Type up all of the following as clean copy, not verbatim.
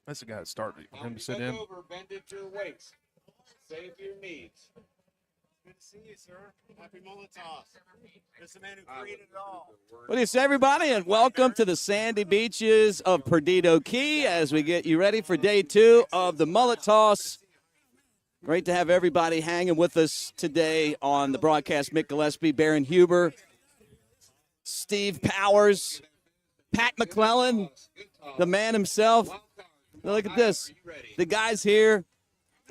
That's the guy that started it. For him to sit in. Over, bend at your waist. Save your needs. Good to see you, sir. Happy Mullet Toss. This is the man who created it all. What do you say, everybody, and welcome to the sandy beaches of Perdido Key as we get you ready for day 2 of the Mullet Toss. Great to have everybody hanging with us today on the broadcast. Mick Gillespie, Baron Huber, Steve Powers, Pat McClellan, the man himself. Look at this. The guys here,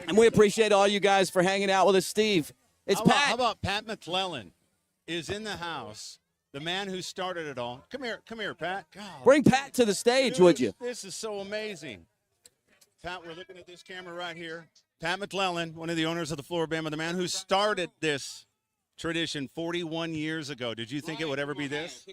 and we appreciate all you guys for hanging out with us. Steve, it's Pat. How about Pat McClellan is in the house, the man who started it all. Come here, Pat. God. Bring Pat to the stage, would you? This is so amazing. Pat, we're looking at this camera right here. Pat McClellan, one of the owners of the Flora-Bama, the man who started this tradition 41 years ago. Did you think it would ever be this?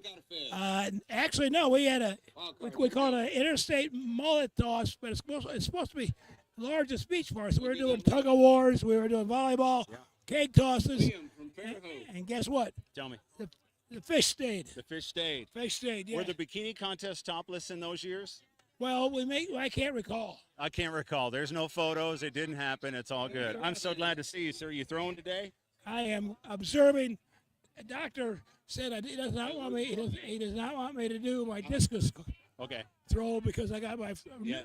Actually, no. We had we call it an Interstate Mullet Toss, but it's supposed to be the largest beach for us. We were doing tug of wars, we were doing volleyball, cake tosses, and guess what? Tell me. The fish stayed. The fish stayed. Fish stayed. Yeah. Were the bikini contests topless in those years? Well, I can't recall. I can't recall. There's no photos. It didn't happen. It's all good. I'm so glad to see you, sir. You throwing today? I am observing. A doctor said he does not want me. He does not want me to do my discus throw because I got my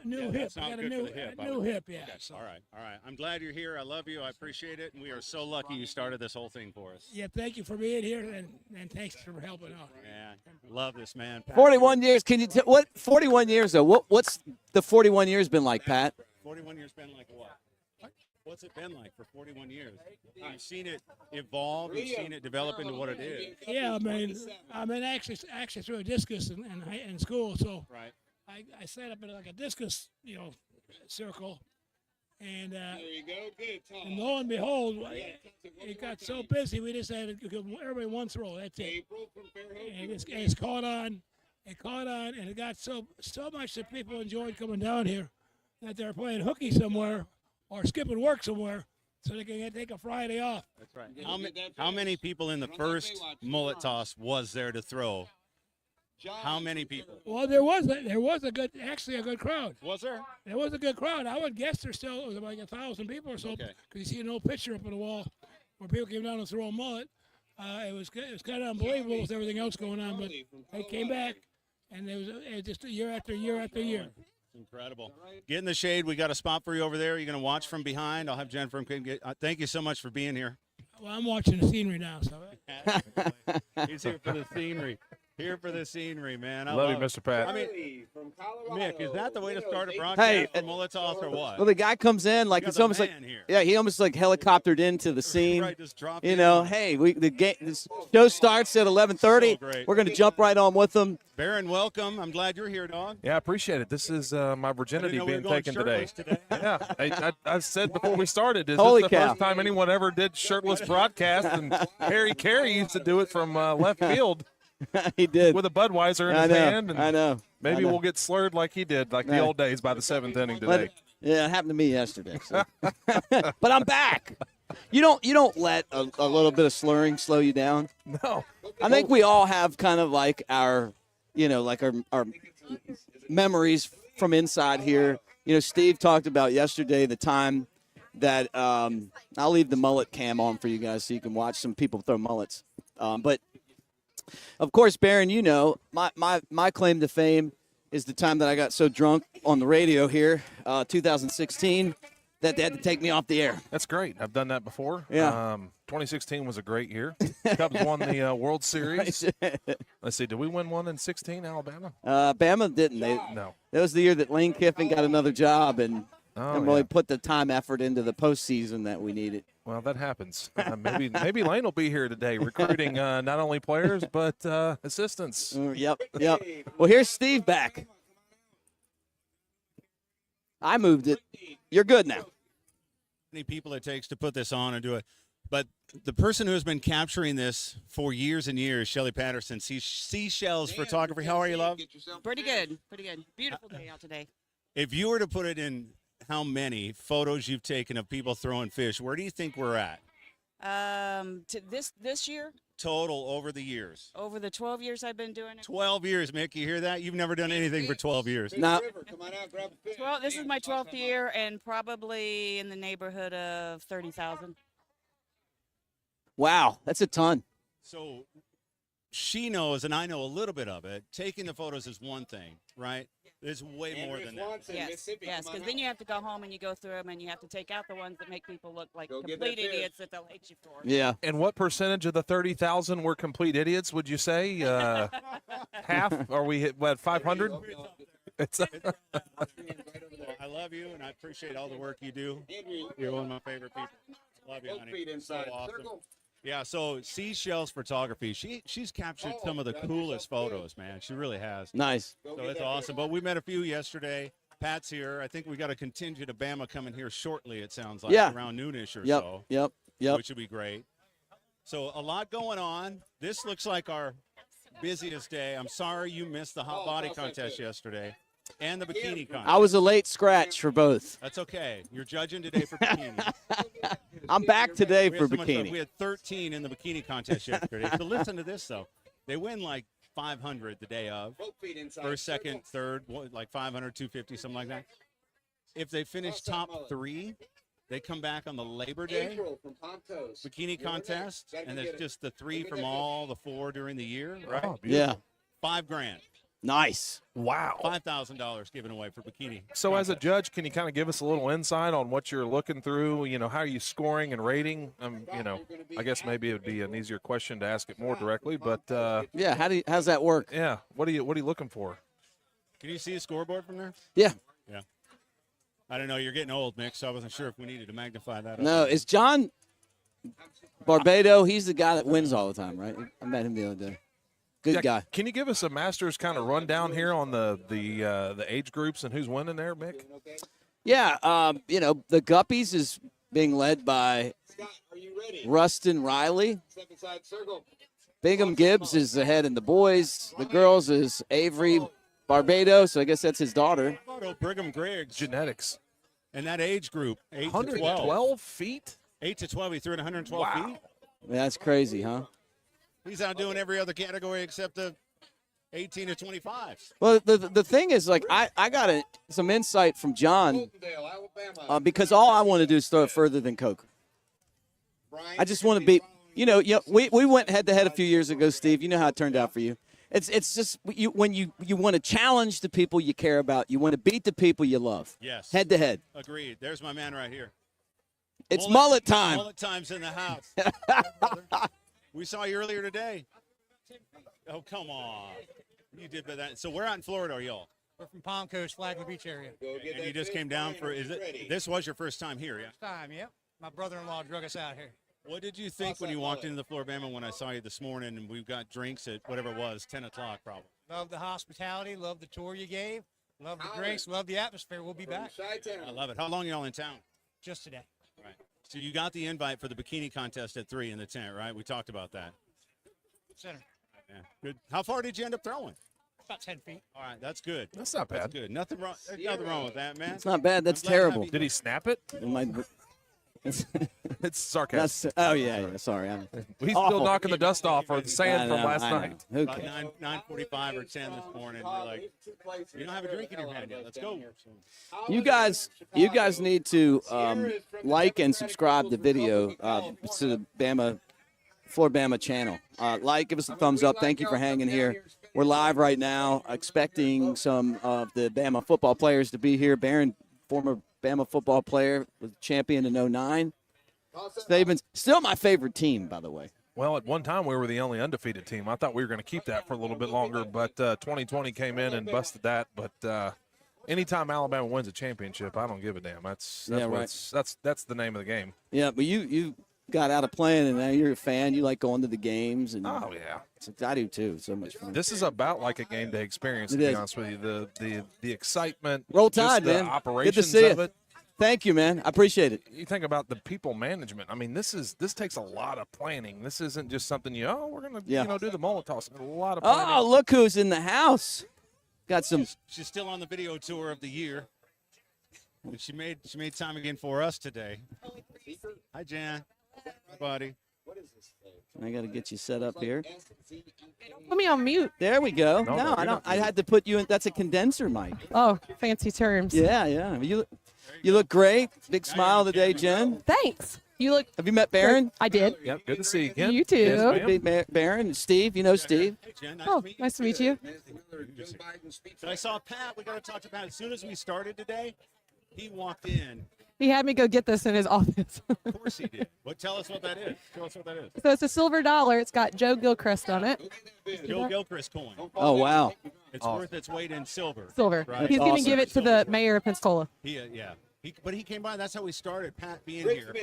new hip. I got a new hip. Yeah. Okay. So. All right. I'm glad you're here. I love you. I appreciate it, and we are so lucky you started this whole thing for us. Yeah. Thank you for being here, and thanks for helping out. Yeah. Love this, man. Pat. 41 years. Can you tell what 41 years though? What's the 41 years been like, Pat? 41 years been like what? What's it been like for 41 years? You've seen it evolve. You've seen it develop into what it is. Yeah, I mean, actually threw a discus in school, so right. I set up in like a discus, circle, and There you go. Good talk. and lo and behold, it got so busy we just had to give everybody one throw. That's it. April from Fairhope. And it's caught on. It caught on, and it got so much that people enjoyed coming down here that they're playing hooky somewhere or skipping work somewhere so they can take a Friday off. That's right. How many people in the first mullet toss was there to throw? How many people? Well, there was a good crowd. Was there? There was a good crowd. I would guess there still was like 1,000 people or so. Okay. Because you see an old picture up on the wall where people came down to throw a mullet. It was kind of unbelievable with everything else going on, but they came back, and it was just year after year after year. Incredible. Get in the shade. We got a spot for you over there. You're going to watch from behind. I'll have Jennifer. Thank you so much for being here. Well, I'm watching the scenery now. So. He's here for the scenery. Here for the scenery, man. I Love you, Mr. Pat. I mean, Mick, is that the way to start a broadcast for Mullet Toss or what? Well, the guy comes in like it's almost like he almost like helicoptered into the scene. Right, just dropped Hey, this show starts at 11:30. So We're going to jump right on with them. Baron, welcome. I'm glad you're here, dog. Yeah, I appreciate it. This is my virginity being taken today. Yeah, I said before we started, this Holy is the cow. first time anyone ever did shirtless broadcast, and Harry Carey used to do it from left field. He did. With a Budweiser in his hand. And I know. Maybe we'll get slurred like he did, like the old days by the 7th inning today. Yeah, it happened to me yesterday. So. But I'm back. You don't let a little bit of slurring slow you down. No. I think we all have kind of like our memories from inside here. Steve talked about yesterday the time that I'll leave the mullet cam on for you guys so you can watch some people throw mullets. But of course, Baron, my claim to fame is the time that I got so drunk on the radio here, 2016, that they had to take me off the air. That's great. I've done that before. Yeah. 2016 was a great year. Cubs won the World Series. Let's see. Did we win one in 16, Alabama? Bama didn't. No. That was the year that Lane Kiffin got another job and really put the time effort into the postseason that we needed. Well, that happens. Maybe Lane will be here today recruiting not only players but assistants. Yep. Well, here's Steve back. I moved it. You're good now. Many people it takes to put this on and do it. But the person who has been capturing this for years and years, Shelly Patterson, Seashells Photography. How are you, love? Pretty good. Beautiful day out today. If you were to put it in how many photos you've taken of people throwing fish, where do you think we're at? This year, total over the years? Over the 12 years I've been doing it. 12 years, Mick. You hear that? You've never done anything for 12 years. Now, Come on out, grab a fish. Well, this is my 12th year and probably in the neighborhood of 30,000. wow, that's a ton. So she knows, and I know a little bit of it. Taking the photos is one thing, right? There's way more than that. Yes, yes, because then you have to go home and you go through them and you have to take out the ones that make people look like Go get complete that fish. idiots that they'll hate you for. Yeah. And what percentage of the 30,000 were complete idiots? Would you say half? Are we at 500? It's I love you, and I appreciate all the work you do. You're one of my favorite people. Love you, honey. So awesome. Yeah, so Seashells Photography. She's captured some of the coolest photos, man. She really has. Nice. So it's awesome. But we met a few yesterday. Pat's here. I think we got a contingent of Bama coming here shortly, it sounds like, Yeah. around noonish or Yep. so, Yep. which would be great. So a lot going on. This looks like our busiest day. I'm sorry you missed the hot body contest yesterday and the bikini contest. I was a late scratch for both. That's okay. You're judging today for bikini. I'm back today We for had so much fun. bikini. We had 13 in the bikini contest yesterday. So listen to this, though. They win like 500 the day of. First, second, third, like 500, 250, something like that. If they finish top 3, they come back on the Labor Day bikini contest, and there's just the 3 from all the 4 during the year, right? Oh, Yeah. $5,000. Nice. wow. $5,000 given away for bikini. So as a contest. judge, can you kind of give us a little insight on what you're looking through? You know, how are you scoring and rating? You know, I guess maybe it would be an easier question to ask it more directly, but Yeah. How's that work? yeah, what are you looking for? Can you see a scoreboard from there? Yeah. Yeah. I don't know. You're getting old, Mick, so I wasn't sure if we needed to magnify that. No, up. it's John Barbado. He's the guy that wins all the time, right? I met him the other day. Good Yeah, guy. Can you give us a Masters kind of rundown here on the age groups and who's winning there, Mick? Yeah. You know, the Guppies is being led by Rustin Riley. Bingham Gibbs is ahead in the boys. The girls is Avery Barbado, so I guess that's his daughter. Photo Brigham Griggs. Genetics. And that age group, 8 to 12. 112 feet? 8 to 12, he threw it 112 Wow. feet. That's crazy, huh? He's out doing every other category except the 18 to 25. Well, the thing is, like, I got some insight from John because all I want to do is throw it further than Coke. I just want to be, you know, we went head to head a few years ago, Steve. You know how it turned out for you. It's just when you want to challenge the people you care about, you want to beat the people you love. Yes. Head to head. Agreed. There's my man right here. It's mullet time. Mullet time's in the house. We saw you earlier today. Oh, come on. You did that. So where out in Florida are y'all? We're from Palm Coast, Flagler Beach area. And you just came down for, this was your first time here, yeah? Time, yep. My brother-in-law drug us out here. What did you think when you walked into the Flora-Bama when I saw you this morning and we've got drinks at whatever it was, 10 o'clock probably? Love the hospitality, love the tour you gave, love the drinks, love the atmosphere. We'll be back I love it. How long are y'all in town? just today. Right. So you got the invite for the bikini contest at 3 in the tent, right? We talked about that. Center. Yeah. Good. How far did you end up throwing? About 10 feet. All right, that's good. That's not That's bad. good. Nothing wrong. There's nothing wrong with that, man. It's not bad. That's I'm glad to have terrible. you- Did he snap it? It's It's sarcasm. oh yeah. Sorry. He's awful. still knocking the dust off or the sand from last I know. night. Who About cares? 9:45 or 10 this morning. You're like, you don't have a drink in your hand yet. Let's go. You guys need to like and subscribe the video to the Flora-Bama channel. Give us a thumbs up. Thank you for hanging here. We're live right now, expecting some of the Bama football players to be here. Barron, former Bama football player, was champion in 09. Saban's still my favorite team, by the way. Well, at one time we were the only undefeated team. I thought we were going to keep that for a little bit longer, but 2020 came in and busted that. But anytime Alabama wins a championship, I don't give a damn. That's the name of the game. Yeah, but you got out of playing, and now you're a fan. You like going to the games, and Oh yeah, I do too. It's so much fun. this is about like a game day experience. To It be is. honest with you, the excitement, Roll just Tide, the man. operations Good to see of you. it. Thank you, man. I appreciate it. You think about the people management. I mean, this takes a lot of planning. This isn't just something we're gonna do the mullet toss. A lot of planning. Oh, look who's in the house. Got some. She's still on the video tour of the year. And she made time again for us today. Hi, Jan. Hi, buddy. I got to get you set up here. Put me on mute. There we go. No, No, I you're don't. not I had to put you in. That's a condenser mic. Oh, fancy terms. Yeah, yeah. You look great. Big smile today, Jen. Thanks. You look. Have you met Barron? I did. Yep, good to see you again. You too. Yes, ma'am. Big Barron, Steve. You know Steve. Hey, Jen, nice Oh, to meet you. nice to meet you. So I saw Pat. We got to talk to Pat. As soon as we started today, he walked in. He had me go get this in his office. Of course he did. Tell us what that is. Tell us what that is. So it's a silver dollar. It's got Joe Gilchrist on it. Joe Gilchrist coin. Oh, wow. It's worth its weight in silver. Silver. Right. He's going Awesome. to give it to the mayor of Pensacola. Yeah. But he came by. That's how we started. Pat being here,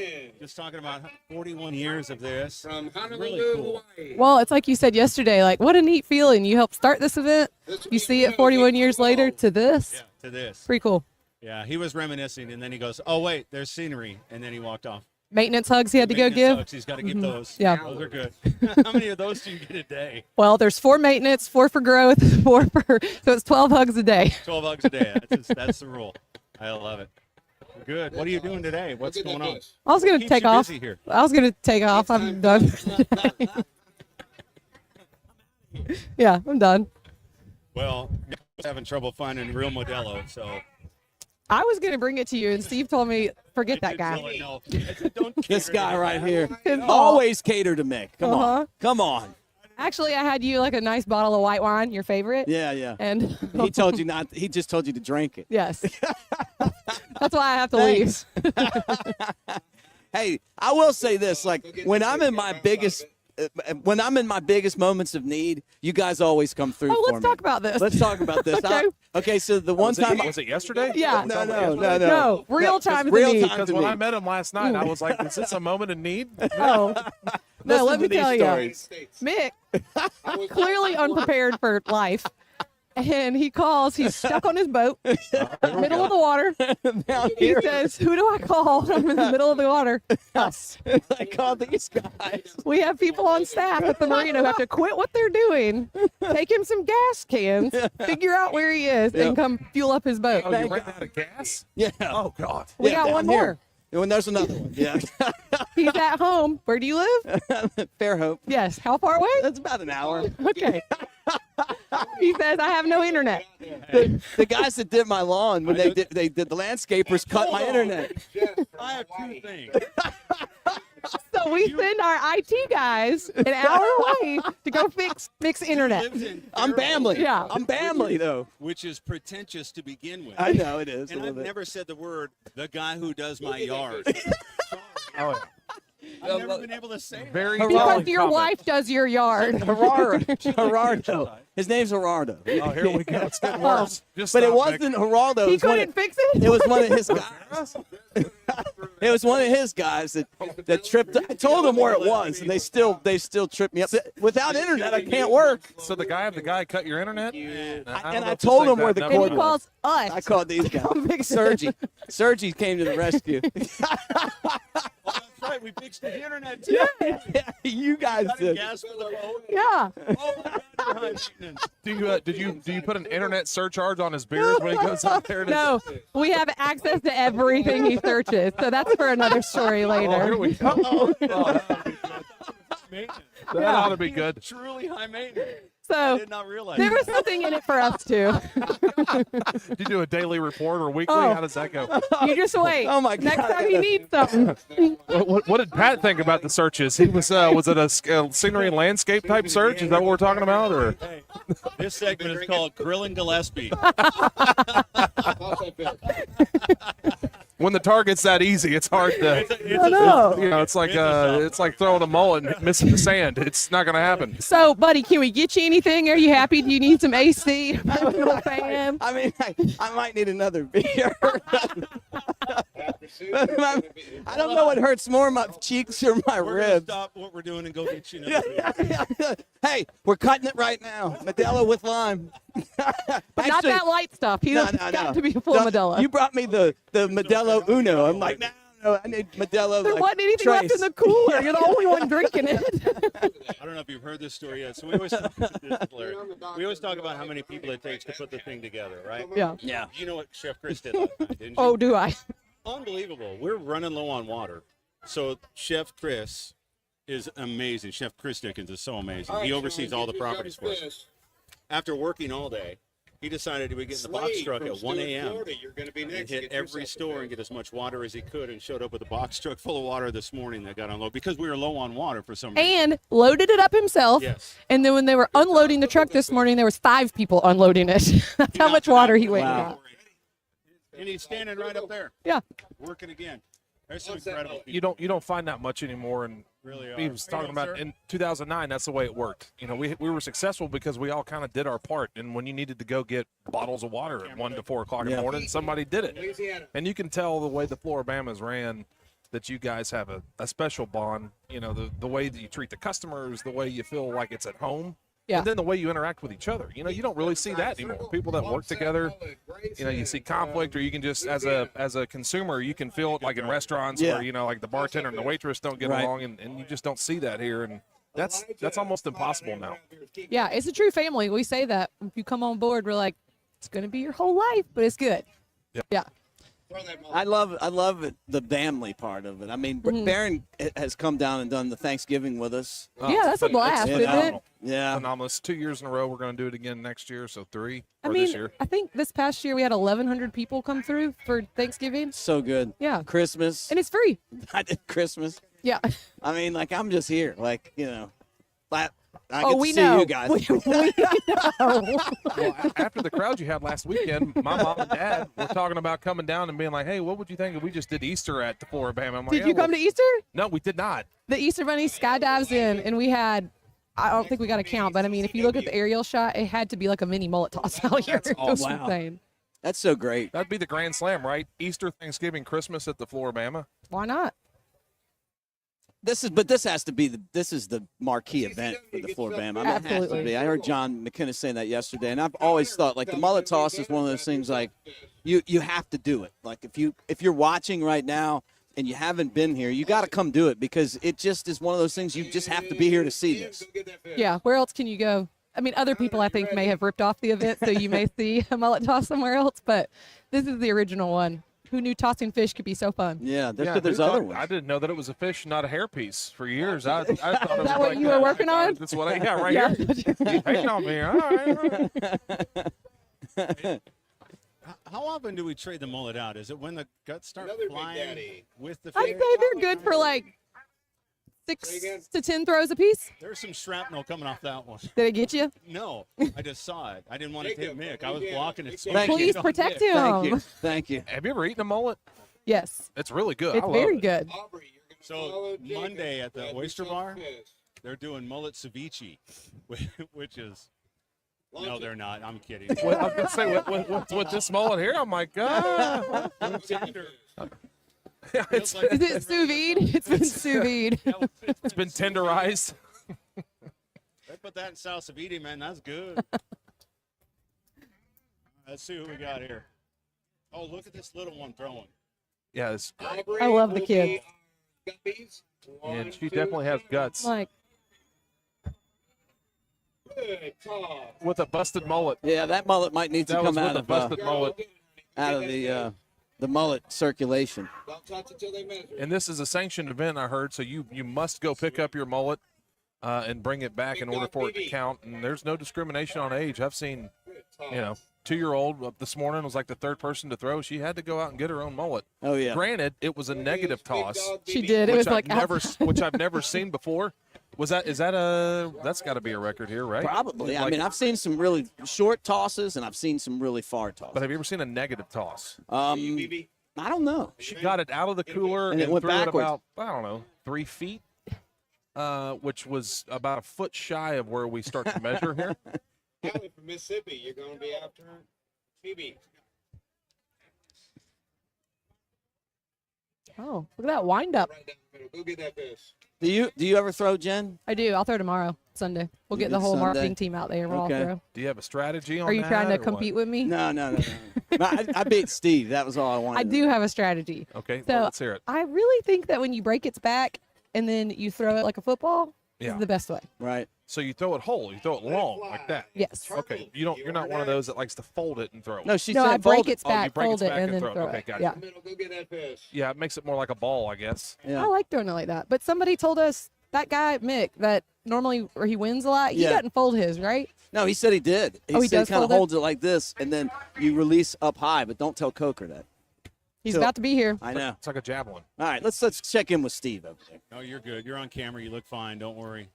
just talking about 41 years of this. From Honolulu, Really cool. Hawaii. Well, it's like you said yesterday. Like, what a neat feeling. You helped start this event. You see it 41 years later to this. Yeah, to this. Pretty cool. Yeah, he was reminiscing, and then he goes, "Oh wait, there's scenery," and then he walked off. Maintenance hugs he had to go Maintenance give. hugs, he's got to give those. Yeah. Those are good. How many of those do you get a day? Well, there's 4 maintenance, 4 for growth, 4 for, so it's 12 hugs a day. 12 hugs a day. That's the rule. I love it. Good. What are you doing today? What's going on? I was going to Keeps take you off. busy here. I was going to take off. I'm done for today. Yeah, I'm done. Well, I was having trouble finding real Modelo, so I was going to bring it to you, and Steve told me, forget that I guy. said, no. I said, don't This cater guy to right that. here. His fault. Always cater to Mick. Come Uh-huh. on. Come on. Actually, I had you like a nice bottle of white wine, your favorite. Yeah, yeah. And He told you not. He just told you to drink it. yes. That's why I have to Thanks. leave. Hey, I will say this: like when I'm in my biggest moments of need, you guys always come through Oh, for let's me. talk about this. Let's talk about this. Okay. Okay, so the one time. Was it yesterday? Yeah. No. Real time. Real need. time. Because when I met him last night, I was like, "Is this a moment of need?" Oh. No, Listen let me to these tell you. stories. Mick, clearly unprepared for life. And he calls, he's stuck on his boat, middle of the water. Down He here, says, who do I call? I'm in the middle of the water. Us. I called these guys. We have people on staff at the marina who have to quit what they're doing, take him some gas cans, figure out where he is, and come fuel up his boat. Oh, you ran out of gas? Yeah. Oh God. We Yeah, got down one here. more. And there's another one. Yeah. He's at home. Where do you live? Fairhope. Yes. How far away? That's about an hour. Okay. He says, I have no internet. The guys that did my lawn when they did the landscapers cut my internet. I have two things. So we send our IT guys an hour away to go fix internet. Lives in I'm Bamley. Yeah. I'm Bamley though. which is pretentious to begin with. I know it is. And a I've little bit. never said the word, the guy who does my yard. Oh, yeah. I've never been able to say it. Very Because telling your comment. wife does your yard. Gerardo. His name's Gerardo. Oh, here we go. It's getting worse. Just But it stop, Nick. wasn't Gerardo. He It was one couldn't of- fix it? It was one of his guys. It was one of his guys that tripped. I told them where it was, and they still tripped me up. Without internet, I can't work. So the guy cut your internet? And don't I know if to told take him where that the And he cord number. was. calls us. I called these guys. Come fix it. Sergi came to the rescue. That's right. We fixed the internet too. You guys Got a did. gas for the boat. Yeah. Oh my God, you're high maintenance. Do you put an internet surcharge on his beers when he goes out there? No, we have access to everything he searches. So that's for another story Oh, here later. we go. Oh, Maintenance. that ought to be good. Truly high maintenance. I So did not realize. there was something in it for us too. Do you do a daily report or weekly? Oh. How does that go? You just wait. Oh, my Next God. time you need something. What did Pat think about the searches? He was it a scenery and landscape type search? Is that what we're talking about, or? Hey, this segment is called Grilling Gillespie. When the target's that easy, it's hard to. I know. You know, it's like throwing a mullet and missing the sand. It's not going to happen. So, buddy, can we get you anything? Are you happy? Do you need some AC? Personal fan? I mean, I might need another beer. I don't know what hurts more, my cheeks or my We're going to ribs. stop what we're doing and go get you another beer. Hey, we're cutting it right now. Modelo with lime. But not that light stuff. He's got to be full No, Modelo. You brought me the Modelo Uno. I'm like, no, I need Modelo. There like, wasn't anything left in the cooler. You're the only one drinking it. I don't know if you've heard this story yet. So we always talk about how many people it takes to put the thing together, right? Yeah. Yeah. You know what Chef Chris did last night, didn't you? Oh, do I? Unbelievable. We're running low on water. So Chef Chris is amazing. Chef Chris Dickens is so amazing. All right, He oversees Sean, all the get your properties for us. fish. After working all day, he decided he would get in the box Slade truck from at 1 Stewart, a.m. Florida. You're going to be and next. hit Get every yourself a store and fish. get as much water as he could, and showed up with a box truck full of water this morning that got unloaded because we were low on water for some reason. And loaded it up himself. Yes. And then when they were unloading the truck this morning, there was 5 people unloading it. That's how much water he went Wow. got. And he's standing right up there. Yeah. Working again. There's some incredible people. You don't find that much anymore. And Really he are. was talking about in 2009. That's the way it worked. You know, we were successful because we all kind of did our part. And when you needed to go get bottles of water at 1 to 4 o'clock in the morning, somebody did it. Louisiana. And you can tell the way the Flora-Bamas ran that you guys have a special bond. You know, the way that you treat the customers, the way you feel like it's at home. Yeah. And then the way you interact with each other. You know, you don't really see that anymore. People that work together, you know, you see conflict, or you can just, as a consumer, you can feel it like in restaurants where, you know, like the bartender and the waitress don't get along, and you just don't see that here. And that's almost impossible now. Yeah, it's a true family. We say that. If you come on board, we're like, it's going to be your whole life, but it's good. Yeah. I love it, the family part of it. I mean, Barron has come down and done the Thanksgiving with us. Yeah, that's a blast, isn't it? Phenomenal. Yeah. Phenomenal. It's 2 years in a row. We're going to do it again next year, so 3 I or mean, this year. I think this past year we had 1,100 people come through for Thanksgiving. So good. Yeah. Christmas. And it's free. I did Christmas. Yeah. I mean, like, I'm just here. Like, you know, I Oh, get we to see know. you guys. We know. Well, after the crowd you had last weekend, my mom and dad were talking about coming down and being like, hey, what would you think if we just did Easter at the Flora-Bama? I'm like, Did "Yeah, you come well." to Easter? No, we did not. The Easter Bunny skydives in, and we had, I don't think we got a count, but I mean, if you look at the aerial shot, it had to be like a mini mullet toss out here. That's It was awesome. Wow. insane. That's so great. That'd be the Grand Slam, right? Easter, Thanksgiving, Christmas at the Flora-Bama. Why not? This is the marquee event for the Flora-Bama. I mean, it has to Absolutely. be. I heard John McKinnon saying that yesterday, and I've always thought like the mullet toss is one of those things like you have to do it. Like if you're watching right now and you haven't been here, you got to come do it because it just is one of those things you just have to be here to see this. Yeah, where else can you go? I mean, other people I think may have ripped off the event, so you may see a mullet toss somewhere else, but this is the original one. Who knew tossing fish could be so fun? Yeah, Yeah, there's who other thought- ones. I didn't know that it was a fish, not a hairpiece. For years, I thought it was that what like you were working on? That's what I got right Yeah. here. You hating on me? All right. How often do we trade the mullet out? Is it when the guts start Another big flying daddy. with the I'd fish? say they're good for like 6 to 10 throws a piece. There's some shrapnel coming off that one. Did it get you? No, I just saw it. I didn't want it to hit Mick. I was blocking it. So Thank you. Please protect him. Thank you. Thank you. Have you ever eaten a mullet? Yes, It's really good. it's I love very it. good. Aubrey, you're gonna So follow Jacob. Monday at the Grab Oyster yourself a Bar, fish. they're doing mullet ceviche, which is Launch no, it. they're not. I'm kidding. Well, I was going to say, with this mullet here, I'm like, ah. Yeah, it's Is it sous vide? It's been sous vide. it's been tenderized. They put that in salsaviti, man. That's good. Let's see who we got here. Oh, look at this little one throwing. Yeah, it's, Aubrey I love the will kids. be, guppies. and 1, she 2, definitely has 3. guts. Like, Good toss. With a busted mullet. Yeah, that mullet might need to That was come with out a of busted mullet. the mullet circulation. Don't touch until they measure. And this is a sanctioned event, I heard, so you must go pick up your mullet and bring it back in order for it to count. And there's no discrimination on age. I've seen, Good toss. you know, 2-year-old this morning was like the third person to throw. She had to go out and get her own mullet. Oh yeah. Granted, it was a negative toss, she did. It was like which I've never seen before. That's got to be a record here, right? Probably. I Like- mean, I've seen some really short tosses and I've seen some really far tosses. But have you ever seen a negative toss? BB. I don't know. She got it out of the cooler And it went threw backwards. it about, I don't know, 3 feet, which was about a foot shy of where we start to measure here. Allie from Mississippi, you're going to be after BB. oh, look at that wind up. Right down the middle. Go get that fish. Do you ever throw, Jen? I do. I'll throw tomorrow, Sunday. We'll get the whole Sunday. marketing team out there. We'll all Okay. throw. Do you have a strategy on Are you that, trying to or what? compete with me? No. I beat Steve. That was all I wanted. I do have a strategy. Okay, So well, let's hear it. I really think that when you break its back and then you throw it like a football, Yeah. is the best way. Right. So you throw it whole, you throw it long like that. Yes. Okay, you're not one of those that likes to fold it and throw it. No, she No, said I break fold it. its Oh, you back, break fold its it, back and and then throw it. throw Okay, it. gotcha. Yeah. Middle, go get that fish. Yeah, it makes it more like a ball, I guess. Yeah. I like throwing it like that. But somebody told us that guy Mick that normally where he wins a lot, he Yeah. doesn't fold his, right? No, he said he did. Oh, he said does he kind of fold it? holds it like this, and then you release up high, but don't tell Coker that. He's So- about to be here. I know. It's like a javelin. All right, let's check in with Steve over there. No, you're good. You're on camera. You look fine. Don't worry.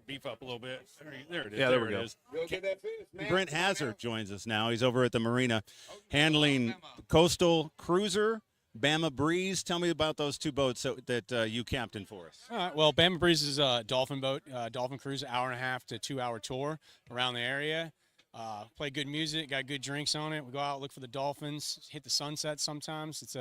Beef up a little bit. There it is. Yeah, there we go. it is. Go get that fish, man. Brent Hazard joins us now. He's over at the marina handling Coastal Cruiser, Bama Breeze. Tell me about those two boats that you captain for us. All right. Well, Bama Breeze is a dolphin boat, dolphin cruise, hour-and-a-half to 2-hour tour around the area. Play good music, got good drinks on it. We go out, look for the dolphins, hit the sunset sometimes. It's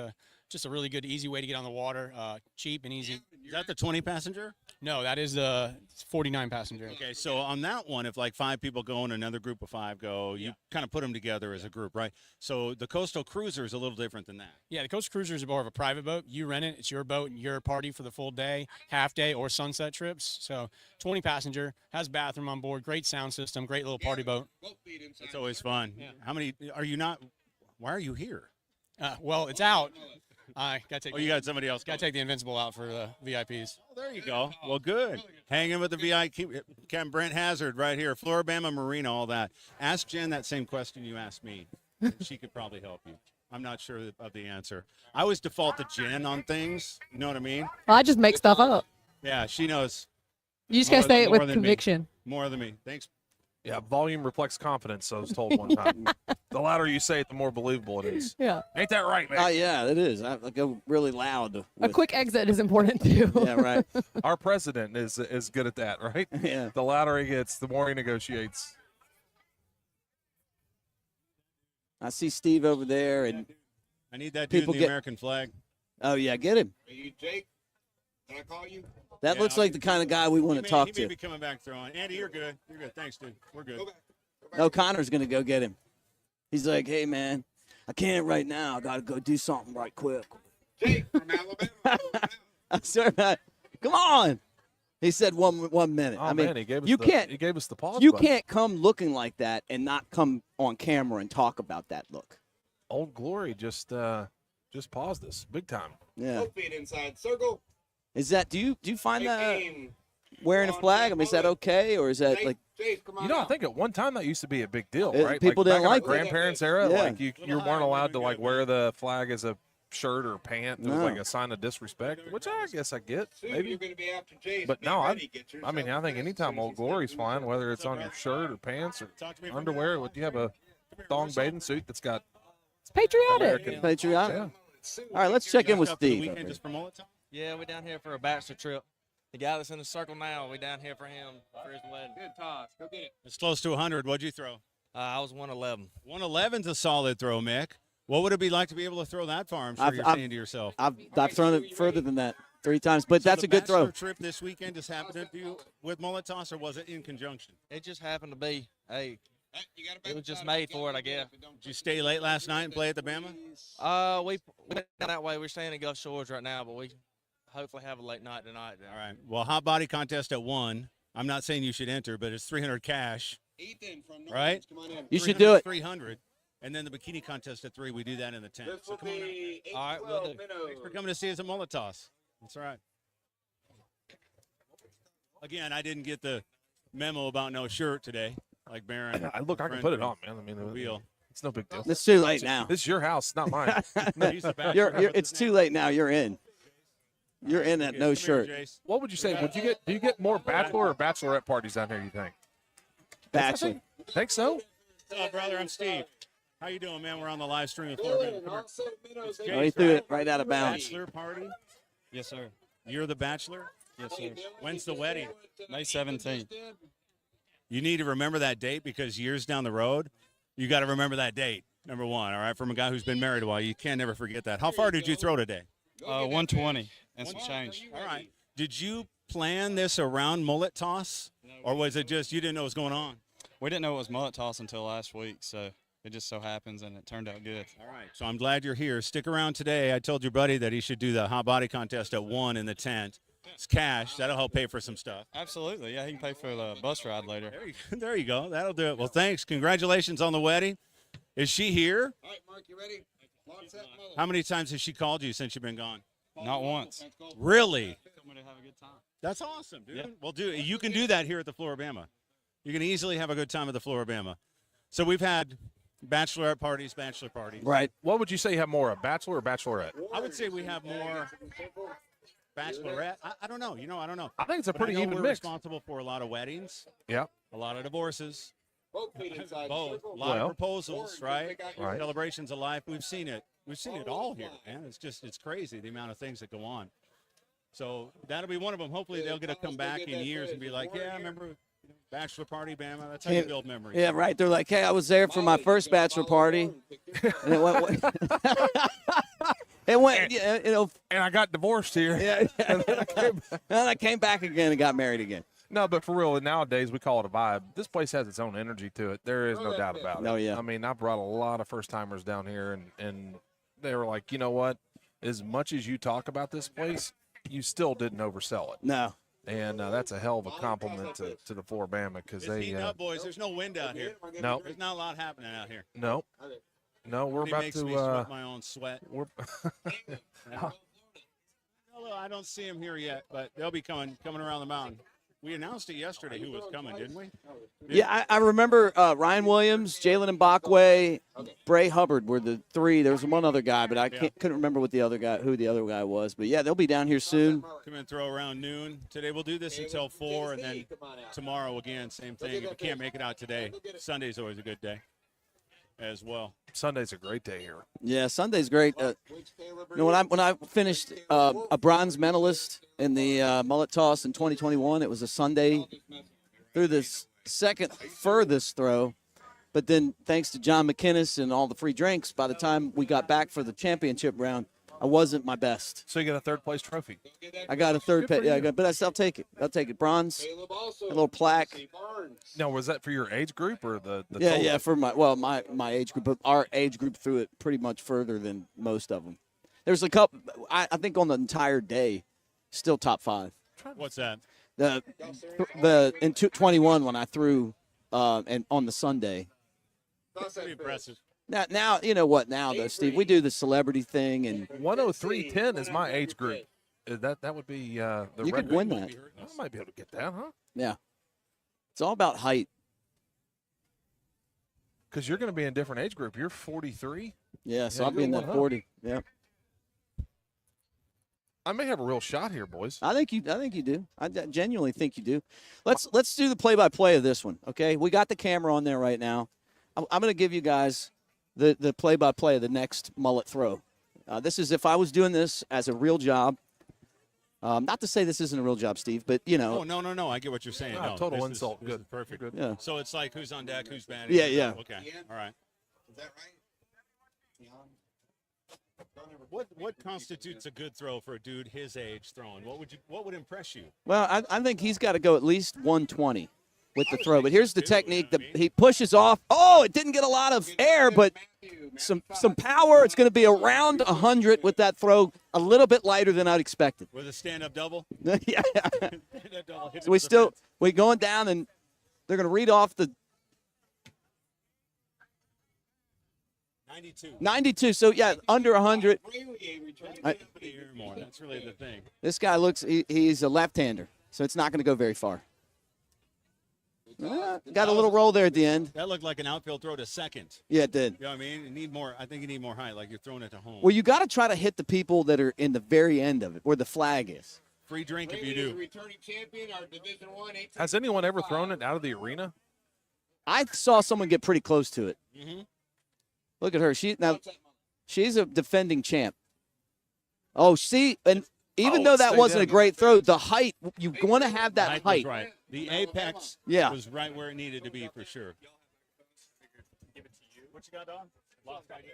just a really good, easy way to get on the water, cheap and easy. Is that the 20 passenger? No, that is the 49 passenger. Okay, so on that one, if like 5 people go and another group of 5 go, you kind of put them together as a group, right? So the Coastal Cruiser is a little different than that. Yeah, the Coast Cruiser is more of a private boat. You rent it. It's your boat and your party for the full day, half day, or sunset trips. So 20 passenger, has bathroom on board, great sound system, great little party boat. It's always fun. How many are you not? Why are you here? Well, it's out. I got to take. Oh, you got somebody else. Got to take the Invincible out for the VIPs. Oh, there you go. Well, good. Hanging with the VIP, Captain Brent Hazard right here, Flora-Bama Marina, all that. Ask Jen that same question you asked me. She could probably help you. I'm not sure of the answer. I always default to Jen on things. You know what I mean? Well, I just make stuff up. Yeah, she knows You just gotta More- say it more with than me. conviction. more than me. Thanks. Yeah, volume reflects confidence, I was told one time. The louder you say it, the more believable it is. Yeah. Ain't that right, man? Yeah, it is. I go really loud. A with- quick exit is important too. Yeah, right. Our president is good at that, right? Yeah. The louder he gets, the more he negotiates. I see Steve over there, and I need that dude People in the get- American flag. oh yeah, get him. Are you Jake? Can I call you? That Yeah, looks like the kind of guy we want to talk He may to. be coming back throwing. Andy, you're good. You're good. Thanks, dude. We're good. Go back. No, Connor's gonna go get him. He's like, hey man, I can't right now. I gotta go do something right quick. Jake from Alabama. I'm sorry, man. Come on. He said 1 minute. Oh, I mean, man, he gave us you the, can't. He gave us the pause You button. can't come looking like that and not come on camera and talk about that look. Old Glory just paused us big time. Yeah. Both feet inside circle. Is that? Do you find Take that aim. wearing a flag? I mean, is that okay, or is that Jake, like? Jake, come on You know, I out. think at one time that used to be a big deal, It- right? people like didn't back like in our it. grandparents' era, Yeah. like you weren't allowed to like wear the flag as a shirt or pant. It was No. like a sign of disrespect, which I guess I get, Soon maybe. you're going to be after Jace. But Be no, ready. Get I mean, yourself I think ready. anytime Old Glory's flying, whether it's on your shirt or pants or Talk to me from underwear, there. would you have a thong bathing suit that's got It's patriotic. American? Patriotic. Yeah. All right, let's check in with Up for the Steve. weekend over just for Mullet Toss? Yeah, we're down here for a bachelor trip. The guy that's in the circle now, we down here for him for his wedding. Good toss. Go get it. It's close to 100. What'd you throw? I was 111. 111's a solid throw, Mick. What would it be like to be able to throw that far? I'm sure you're saying to yourself. I've thrown it further than that 3 times, but So that's the a good throw. bachelor trip this weekend just happened to you with Mullet Toss, or was it in conjunction? It just happened to be, hey, You gotta it was just made for it, I guess. Did you stay late last night and play at the Bama? We went down that way. We're staying in Gulf Shores right now, but we hopefully have a late night tonight. All right. Well, hot body contest at 1. I'm not saying you should enter, but it's 300 cash. Ethan from Right? Come on in. You should do it. 300. And then the bikini contest at 3. We do that in the tent. This So will come on out. be All right, we'll 8-12 do. minnows. Thanks for coming to see us at Mullet Toss. That's all right. Again, I didn't get the memo about no shirt today, like Barron. I can put it on, man. I mean, Wheel. it's no big deal. It's too late now. This is your house, not mine. He's the bachelor. It's too late now. You're in. You're in that Okay, no come here, shirt. Jace. What would you say? Do you get more bachelor or bachelorette parties down here? You think? Bachelor. Think so? What's up, brother? I'm Steve. How you doing, man? We're on the live stream with Good. Flora-Bama. And Come here. also minnows. It's Oh, he threw it right out of bounds. Bachelor party. Yes, sir. You're the bachelor. Yes, sir. When's the wedding? May 17th. You need to remember that date because years down the road, you got to remember that date. Number one, all right, from a guy who's been married a while, you can never forget that. How far did you throw today? 120 and some change. All right. Did you plan this around Mullet Toss, or was it just you didn't know what was going on? We didn't know it was Mullet Toss until last week, so it just so happens, and it turned out good. All right. So I'm glad you're here. Stick around today. I told your buddy that he should do the hot body contest at 1 in the tent. It's cash. That'll help pay for some stuff. Absolutely, yeah. He can pay for the bus ride later. There you go. That'll do it. Well, thanks. Congratulations on the wedding. Is she here? All right, Mark, you ready? Launch that mullet. How many times has she called you since you've been gone? Not once. Really? That's awesome, dude. Yeah. Well, you can do that here at the Flora-Bama. You can easily have a good time at the Flora-Bama. So we've had bachelorette parties, bachelor parties. Right. What would you say you have more, a bachelor or bachelorette? I would say we have more bachelorette. I don't know. I don't know. I think it's a But pretty I know even we're mix. responsible for a lot of weddings, Yeah. a lot of divorces, Both feet inside. both, a lot Well, of proposals, right? Right. Celebrations of life. We've seen it. We've seen it all here, man. It's crazy the amount of things that go on. So that'll be one of them. Hopefully they'll get to come back in years and be like, yeah, I remember bachelor party, Bama. That's how you build memories. Yeah, right. They're like, hey, I was there for my first bachelor party. And it went, and I got divorced here. Yeah. And I came back again and got married again. No, but for real, nowadays we call it a vibe. This place has its own energy to it. There is no doubt about it. Oh, yeah. I mean, I brought a lot of first-timers down here, and they were like, you know what? As much as you talk about this place, you still didn't oversell it. No. And that's a hell of a compliment to the Flora-Bama because It's they heating up, boys. There's no wind out here. No. There's not a lot happening out here. No, we're It about makes to. me sweat my own sweat. We're Although I don't see them here yet, but they'll be coming around the mountain. We announced it yesterday who was coming, didn't we? Yeah, I remember Ryan Williams, Jalen Mbakwe, Bray Hubbard were the three. There was one other guy, but I couldn't remember who the other guy was. But yeah, they'll be down here soon. Come and throw around noon. Today we'll do this until 4, and then tomorrow again, same thing. If you can't make it out today, Sunday's always a good day as well. Sunday's a great day here. Yeah, Sunday's great. When I finished a bronze medalist in the Mullet Toss in 2021, it was a Sunday through the second furthest throw. But then thanks to John McInnes and all the free drinks, by the time we got back for the championship round, I wasn't my best. So you got a third-place trophy. I got a third place. Yeah, but I'll take it. I'll take it. Bronze, a little plaque. Now, was that for your age group or the Yeah, total? yeah, for my age group. But our age group threw it pretty much further than most of them. There's a couple, I think on the entire day, still top 5. What's that? In 21 when I threw and on the Sunday. That's pretty impressive. Now you know what now though, Steve. We do the celebrity thing and 103.10 is my age group. That would be the you record. could win that. I might be able to get that, huh? Yeah, it's all about height. Because you're going to be in a different age group. You're 43. Yeah, so I'll you're be in that going up. 40. Yeah, I may have a real shot here, boys. I think you do. I genuinely think you do. Let's do the play-by-play of this one. Okay, we got the camera on there right now. I'm going to give you guys the play-by-play of the next mullet throw. This is if I was doing this as a real job. Not to say this isn't a real job, Steve, but you know. Oh, no. I get what you're saying. No, total this insult. This Good. is perfect. Good. Yeah. So it's like who's on deck, who's batting. Yeah. Okay. All right. Is that right? What constitutes a good throw for a dude his age throwing? What would impress you? Well, I think he's got to go at least 120 with the throw. But here's the technique. He pushes off. Oh, it didn't get a lot of air, but some power. It's going to be around 100 with that throw, a little bit lighter than I'd expected. With a stand-up double? Yeah. Stand-up double, hit So it to the fence. we're going down, and they're going to read off the 92. So, yeah, under 100. More. That's really the thing. This guy he's a left-hander, so it's not going to go very far. Got a little roll there at the end. That looked like an outfield throw to second. Yeah, it did. You know what I mean? You need more. I think you need more height, like you're throwing it to home. Well, you got to try to hit the people that are in the very end of it, where the flag is. Free drink if you do. Returning champion, our Division I. Has anyone ever thrown it out of the arena? I saw someone get pretty close to it. Mm-hmm. Look at her. She's a defending champ. Oh, see, and even though that wasn't a great throw, the height, you want to have that height. Was right. The apex was right where it needed to be for sure. What you got, Don? Lost ID.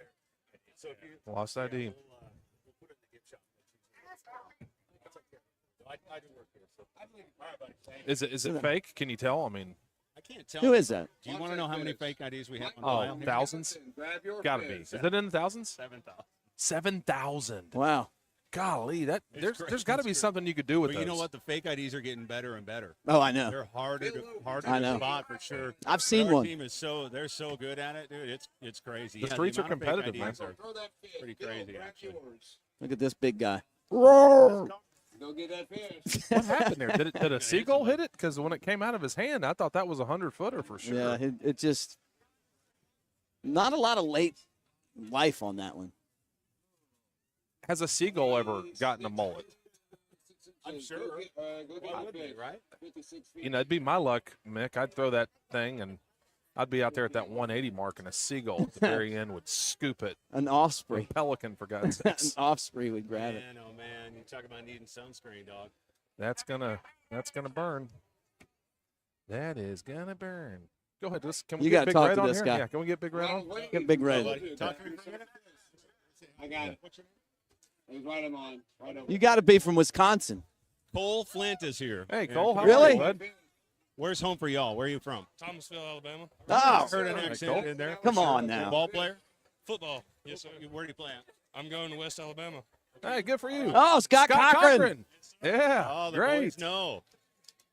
Lost ID. Is it fake? Can you tell? I mean, I can't tell. Who is that? Do you want to know how many fake IDs we have on file? Thousands? Gotta be. Is it in the thousands? 7,000. 7,000. Wow. Golly, there's got to be something you could do with But those. you know what? The fake IDs are getting better and better. Oh, I know. They're harder to spot for sure. I've seen Our one. team is they're so good at it, dude. It's crazy. The streets are amount of fake competitive, man. IDs are pretty crazy, actually. Look at this big guy. Go get that fish. What happened there? Did a seagull hit it? Because when it came out of his hand, I thought that was a 100-footer for sure. Yeah, it just not a lot of late life on that one. Has a seagull ever gotten a mullet? I'm sure. Go get that fish. Right? 56 feet. You know, it'd be my luck, Mick. I'd throw that thing, and I'd be out there at that 180 mark, and a seagull at the very end would scoop it. An A osprey. pelican, for God's An sakes. osprey would grab it. Man, oh man, you talk about needing sunscreen, dog. That's gonna burn. That is gonna burn. Go ahead. Can we You get gotta Big talk Red to on this here? guy. Yeah, can we get Big Red on? Get Big Red. Talk to me for a minute. I got it. He's right on. Right over. You got to be from Wisconsin. Cole Flint is here. Hey, Yeah. Cole, how Really? are you, bud? Where's home for y'all? Where are you from? Thomasville, Alabama. Oh, Heard an Hey, accent Cole. in there. Come for sure. on now. Ball player? Football. Yes, sir. Where do you play at? I'm going to West Alabama. Hey, good for you. Oh, Scott Cochran. Yeah, Oh, the great. boys know.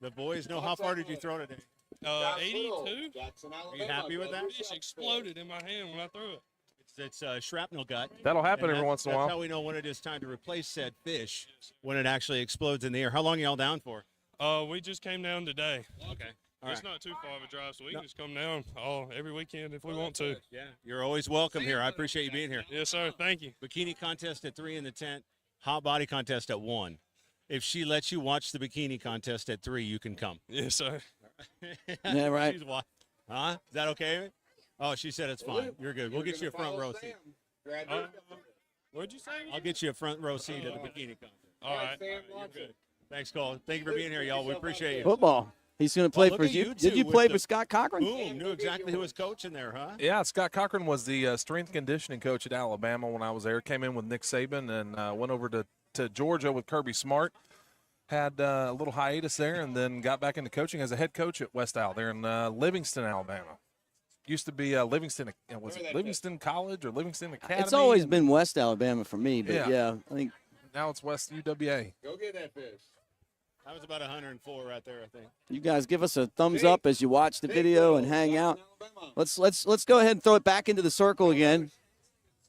The boys know. How far did you throw today? 82. Jackson, Are you happy with that? Fish exploded in my hand when I threw it. It's shrapnel gut. That'll happen And every that's- once in a That's while. how we know when it is time to replace said fish, when it actually explodes in the air. How long are y'all down for? We just came down today. Okay. All It's right. not too far of a drive, so we can just come down every weekend if we want to. Yeah. You're always welcome here. I appreciate you being here. Yes, sir. Thank you. Bikini contest at 3 in the tent. Hot body contest at 1. If she lets you watch the bikini contest at 3, you can come. Yes, sir. Yeah, right. Huh? Is that okay? Oh, she said it's fine. You're good. We'll get you a front row seat. What'd you say? I'll get you a front row seat at the bikini contest. All right. You're good. Thanks, Cole. Thank you for being here, y'all. We appreciate you. Football. He's going to play look for at you. you Did two you with play the- for Scott Cochran? Boom. Knew exactly who was coaching there, huh? Yeah, Scott Cochran was the strength conditioning coach at Alabama when I was there. Came in with Nick Saban and went over to Georgia with Kirby Smart. Had a little hiatus there and then got back into coaching as a head coach at West Al there in Livingston, Alabama. Used to be Livingston, was it Livingston College or Livingston Academy? It's always been West Alabama for me, but yeah, I think now it's West UWA. Go get that fish. That was about 104 right there, I think. you guys give us a thumbs up as you watch the video and hang out. Let's go ahead and throw it back into the circle again.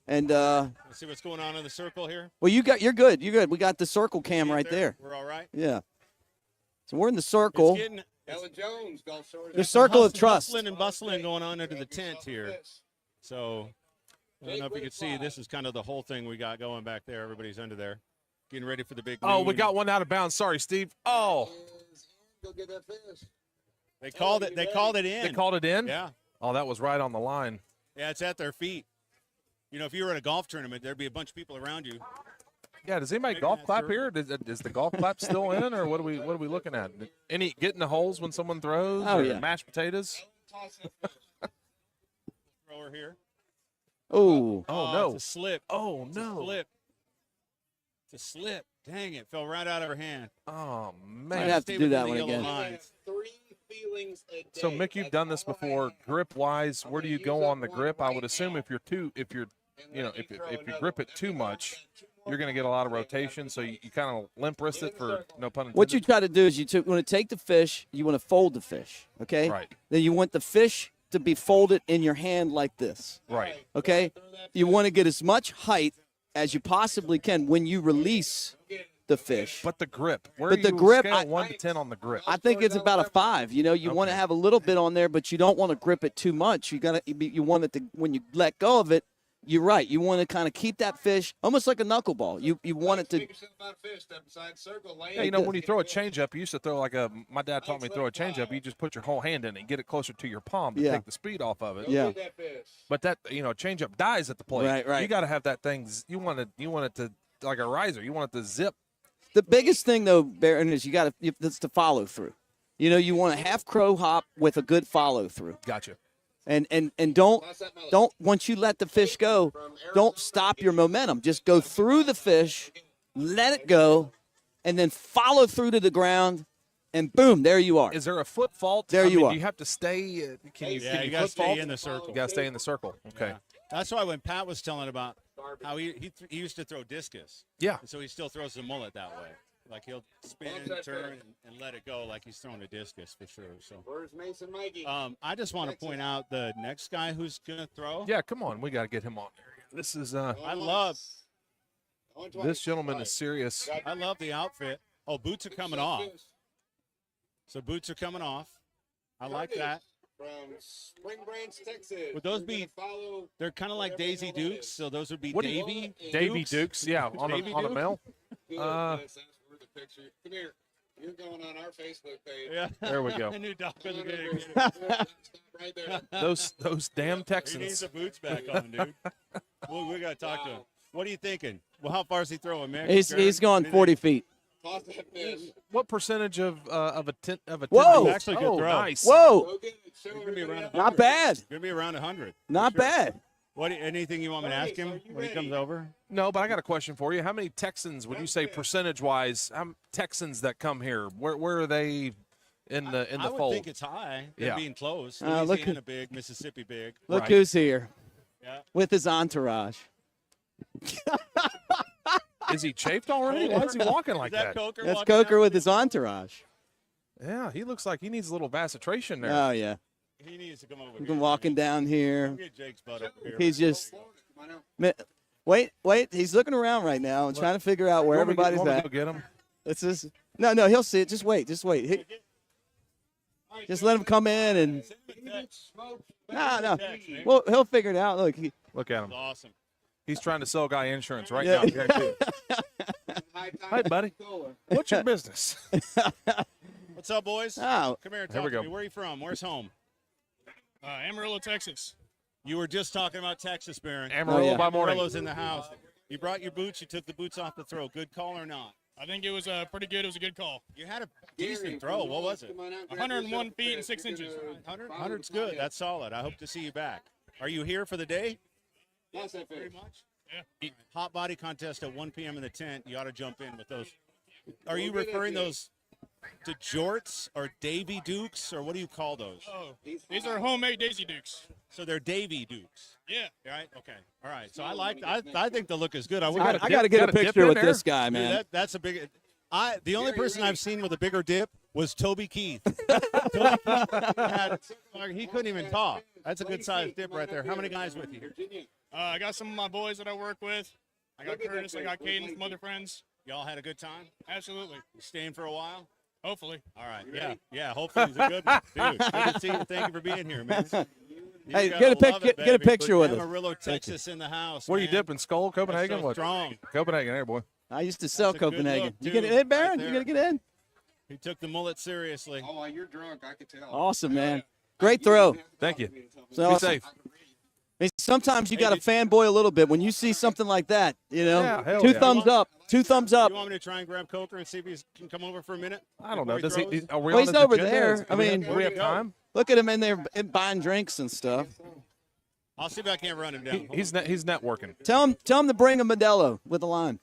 And Let's see what's going on in the circle here. well, you're good. You're good. We got the circle cam right there. We're all right. Yeah. So we're in the circle. It's getting Ella Jones, Gulf Shores. The circle of trust. hustling and bustling going on under the tent here. So I don't know if you can see. This is kind of the whole thing we got going back there. Everybody's under there, getting ready for the big. Oh, we noon. got one out of bounds. Sorry, Steve. Oh, Go get that fish. They called it. They called it in. they called it in? Yeah, Oh, that was right on the line. yeah. It's at their feet. You know, if you were at a golf tournament, there'd be a bunch of people around you. Yeah, does anybody Making golf that clap circle. here? Is the golf clap still in, or what are we looking at? Any getting the holes when someone throws? Oh, or yeah. mashed potatoes. Thrower here. Oh Oh, no! It's a slip. Oh It's a no! slip. It's a slip. Dang it! Fell right out of her hand. Oh might man! have Stay to do within that the one yellow again. lines. 3 feelings a day. So Mick, you've done this before. Grip wise, where do you go on the grip? I would assume if you grip it too much, you're going to get a lot of rotation. So you kind of limp wrist it for no pun intended. what you try to do is you want to take the fish, you want to fold the fish, okay? Right. Then you want the fish to be folded in your hand like this, Right. okay? You want to get as much height as you possibly can when you release the fish. But the grip. Where But are the you grip, scale I- 1 to 10 on the grip? I think it's about a 5. You know, you want to Okay. have a little bit on there, but you don't want to grip it too much. You want it to, when you let go of it, you're right. You want to kind of keep that fish almost like a knuckleball. You want it to. Speak yourself about fish. Step inside circle. Lane. Yeah, you know, when you throw a changeup, you used to throw my dad taught me to throw a changeup. You just put your whole hand in it and get it closer to your palm to Yeah. take the speed off of it. Go Yeah. get that fish. But that, changeup dies at the plate. Right. You got to have that thing. You want it to like a riser. You want it to zip. The biggest thing, though, Baron, is it's the follow through. You know, you want a half crow hop with a good follow through. Gotcha. And don't once you let the fish go, don't stop your momentum. Just go through the fish, let it go, and then follow through to the ground, and boom, there you are. Is there a foot fault? There you are. Do you have to stay? Can you? Yeah, can you you gotta foot stay fault? in the circle. You got to stay in the circle. Okay. Yeah. That's why when Pat was telling about how he used to throw discus. Yeah. And so he still throws the mullet that way. Like he'll spin, turn, and let it go like he's throwing a discus for sure. So Where's Mason Mikey? I just want to point out the next guy who's gonna throw. Yeah. Come on. We got to get him on there. This is. I love This gentleman is serious. the outfit. Oh, boots are coming off. So boots are coming off. I like that. From Spring Branch, Texas. Would those be? They're kind of like Daisy Dukes, so those would be Davy Dukes, yeah, on a male. Come here. You're going on our Facebook page. Yeah. There we go. New dog Right there. Those damn He Texans. needs the boots back on, dude. We got to talk to him. What are you thinking? Well, how far is he throwing, man? He's going 40 feet. Toss that fish. What percentage of a Whoa. ten- Actually, good throw. Nice. Whoa, Go get it. Show Gonna be everybody around else. not bad. Gonna be around 100. Not bad. What? Anything you want me to ask him when he comes over? No, but I got a question for you. How many Texans would you say percentage-wise? Texans that come here, where are they in the I would fold? think it's high. They're Yeah. being close. Look Louisiana big, Mississippi big. Look Right. who's here Yeah. with his entourage. Is he chafed already? Why is he walking like Is that that? Coker? That's walking Coker down? with his entourage. Yeah, he looks like he needs a little vasitration there. Oh yeah, He needs to come over he's here. been walking down Come here. Get Jake's butt over here. He's just Come on out. wait. He's looking around right now and trying to figure out where You want me to- everybody's want me to at. go get him? It's just no. He'll see it. Just wait. Just let him come in and no. Well, he'll figure it out. Look, Look at him. That's awesome. He's trying to sell guy insurance right Yeah. now. Guarantee it. High tide Hey, buddy. cooler. What's your business? What's up, boys? oh, Come here and There talk we to go. me. Where are you from? Where's home? Amarillo, Texas. You were just talking about Texas, Baron. Amarillo yeah. by morning. Amarillo's in the house. You brought your boots. You took the boots off the throw. Good call or not? I think it was pretty good. It was a good call. You had a decent throw. What was it? Come on out, grab 101 yourself a feet and fish. 6 You're inches. gonna 100's good. That's solid. I hope to see you back. Are you here for the day? Toss that fish. Pretty much. Yeah. Hot body contest at 1 p.m. in the tent. You ought to jump in with those. Are you referring those to jorts or Davy Dukes, or what do you call those? Oh, these are homemade Daisy Dukes. So they're Davy Dukes. Yeah. Right? Okay. All right. So I think the look is good. I got to get a picture with this guy, man. That's a big. The only person I've seen with a bigger dip was Toby Keith. Toby Keith he couldn't even talk. That's a good sized dip right there. How many guys with you? I got some of my boys that I work with. I got Curtis. I got Caden, some other friends. Y'all had a good time? Absolutely. Staying for a while? Hopefully. All right. Yeah. Hopefully it's a good one. Dude, good to see you. Thank you for being here, man. Hey, You get a gotta love it, get a baby. picture with us. Amarillo, Texas in the house. Where are you man. dipping? Skull, Copenhagen? so What? strong. Copenhagen, there, boy. I used to sell That's a good Copenhagen. look, You get too, in, Baron? right You gotta there. get in. He took the mullet seriously. Oh, you're drunk. I could tell. Awesome, man. Great throw. Thank you. It's Be awesome. safe. I mean, sometimes you got to fanboy a little bit when you see something like that. You know, Yeah, hell two yeah. thumbs up. Two thumbs up. You want me to try and grab Coker and see if he can come over for a minute? I don't know. before Does he? throws? Are we Well, on he's his over agenda? there. I mean- do we have time? Look at him in there buying drinks and stuff. I'll see if I can't run him down. He's networking. Tell him to bring a Modelo with a lime.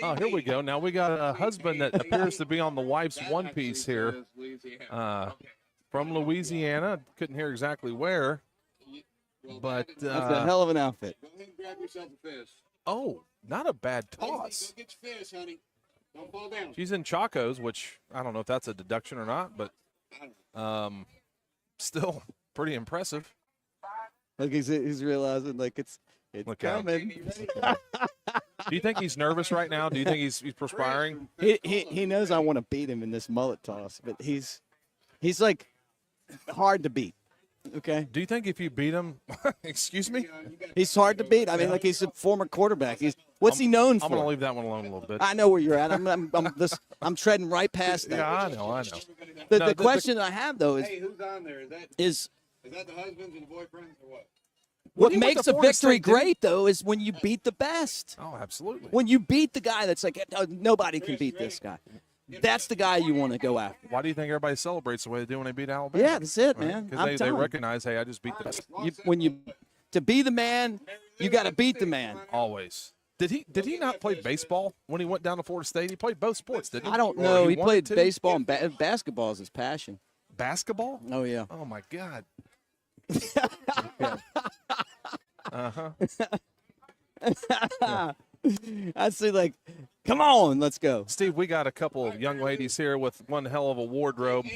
Oh, here we go. Now we got a husband that appears to be on the wife's one piece here. From Louisiana. Couldn't hear exactly where. But That's a hell of an outfit. Go ahead and grab yourself a fish. oh, not a bad Lacey, toss. Go get your fish, honey. Don't fall down. She's in Chacos, which I don't know if that's a deduction or not, but still pretty impressive. Look, he's realizing like it's Look at him. coming. Do you think he's nervous right now? Do you think he's perspiring? He knows I want to beat him in this mullet toss, but he's like hard to beat. Okay, Do you think if you beat him, excuse me? he's hard to beat. I mean, like he's a former quarterback. What's he known I'm going to for? leave that one alone a little bit. I know where you're at. I'm treading right past that. Yeah, I know. The question I have though Hey, who's on there? is Is that the husbands and the boyfriends or what? what he went makes to a Florida victory State, didn't he? great though is when you beat the best. Oh, absolutely. When you beat the guy that's like nobody can beat this guy. That's the guy you want to go after. Why do you think everybody celebrates the way they do when they beat Alabama? Yeah, that's it, man. Because I'm they telling you. recognize, hey, I just beat the best. To be the man, you got to beat the man. Always. Did he not play baseball when he went down to Florida State? He played both sports, didn't he? I don't Or know. He wanted played to? baseball and basketball is his passion. Basketball? Oh yeah. Oh my God. Uh-huh. I see. Like, come on, let's go. Steve, we got a couple of young ladies here with one hell of a wardrobe.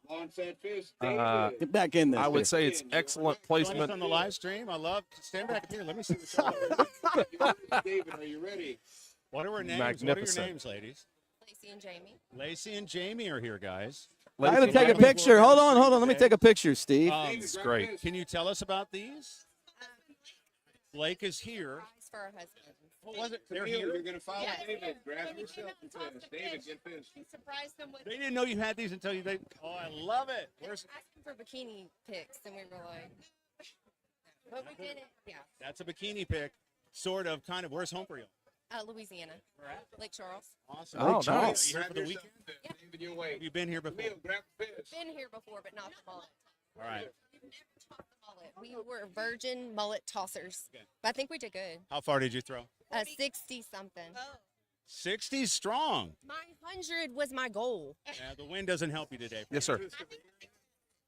Launch that fish. Get back in there. I would say it's excellent Join us placement. on the live stream. I love. Stand back here. Let me see what David, are you ready? What are our names? Magnificent. What are your names, ladies? Lacey and Jamie. Lacey and Jamie are here, guys. I got to take a picture. Hold on. Let me take a picture, Steve. It's great. Can you tell us about these? Blake is here. It's for our husbands. What was it? They're Camille, here. you're going to follow Yes. David. Grab yourself and finish. David, get finished. He surprised them with. They didn't know you had these until they. Oh, I love it. Where's? Asking for bikini pics, and we were like, but we did it. Yeah. That's a bikini pic. Sort of, kind of. Where's home for you? Louisiana. Lake Charles. Awesome. Oh, Charles, nice. You here for the weekend? David, you wait. Have you been here before? Camille, grab the fish. Been here before, but not the mullet. All right. We've never taught the mullet. We were virgin mullet tossers. But I think we did good. How far did you throw? 60 something. 60 strong. My 100 was my goal. Yeah, the wind doesn't help you today. Yes, sir.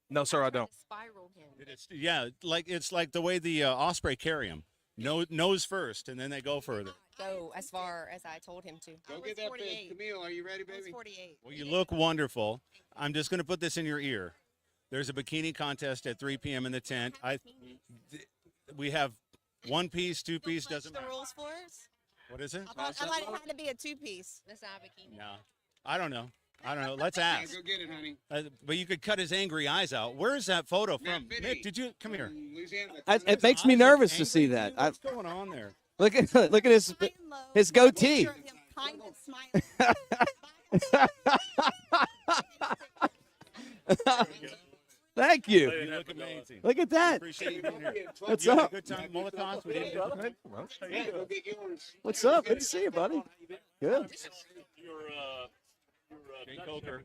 No, sir, I don't. Spiral him. Yeah, it's like the way the osprey carry them. Nose first, and then they go further. Go as far as I told him to. Go get that fish. Camille, are you ready, baby? 48. Well, you look wonderful. I'm just going to put this in your ear. There's a bikini contest at 3 p.m. in the tent. We have 1 piece, 2 piece, doesn't matter. The rules for us? What is it? I thought it had to be a 2-piece. That's not a bikini. No, I don't know. Let's ask. Go get it, honey. But you could cut his angry eyes out. Where's that photo from? Vinny. Nick, did you come here? Louisiana. It makes me nervous to see that. What's going on there? Look at his goatee. Kind of smiling. Thank you. You look amazing. Look at that. Appreciate you being here. What's You had a up? good time, Mullet Toss? We didn't get to Yeah, go get yours. What's up? Good to see you, buddy. Good. Jay Coker,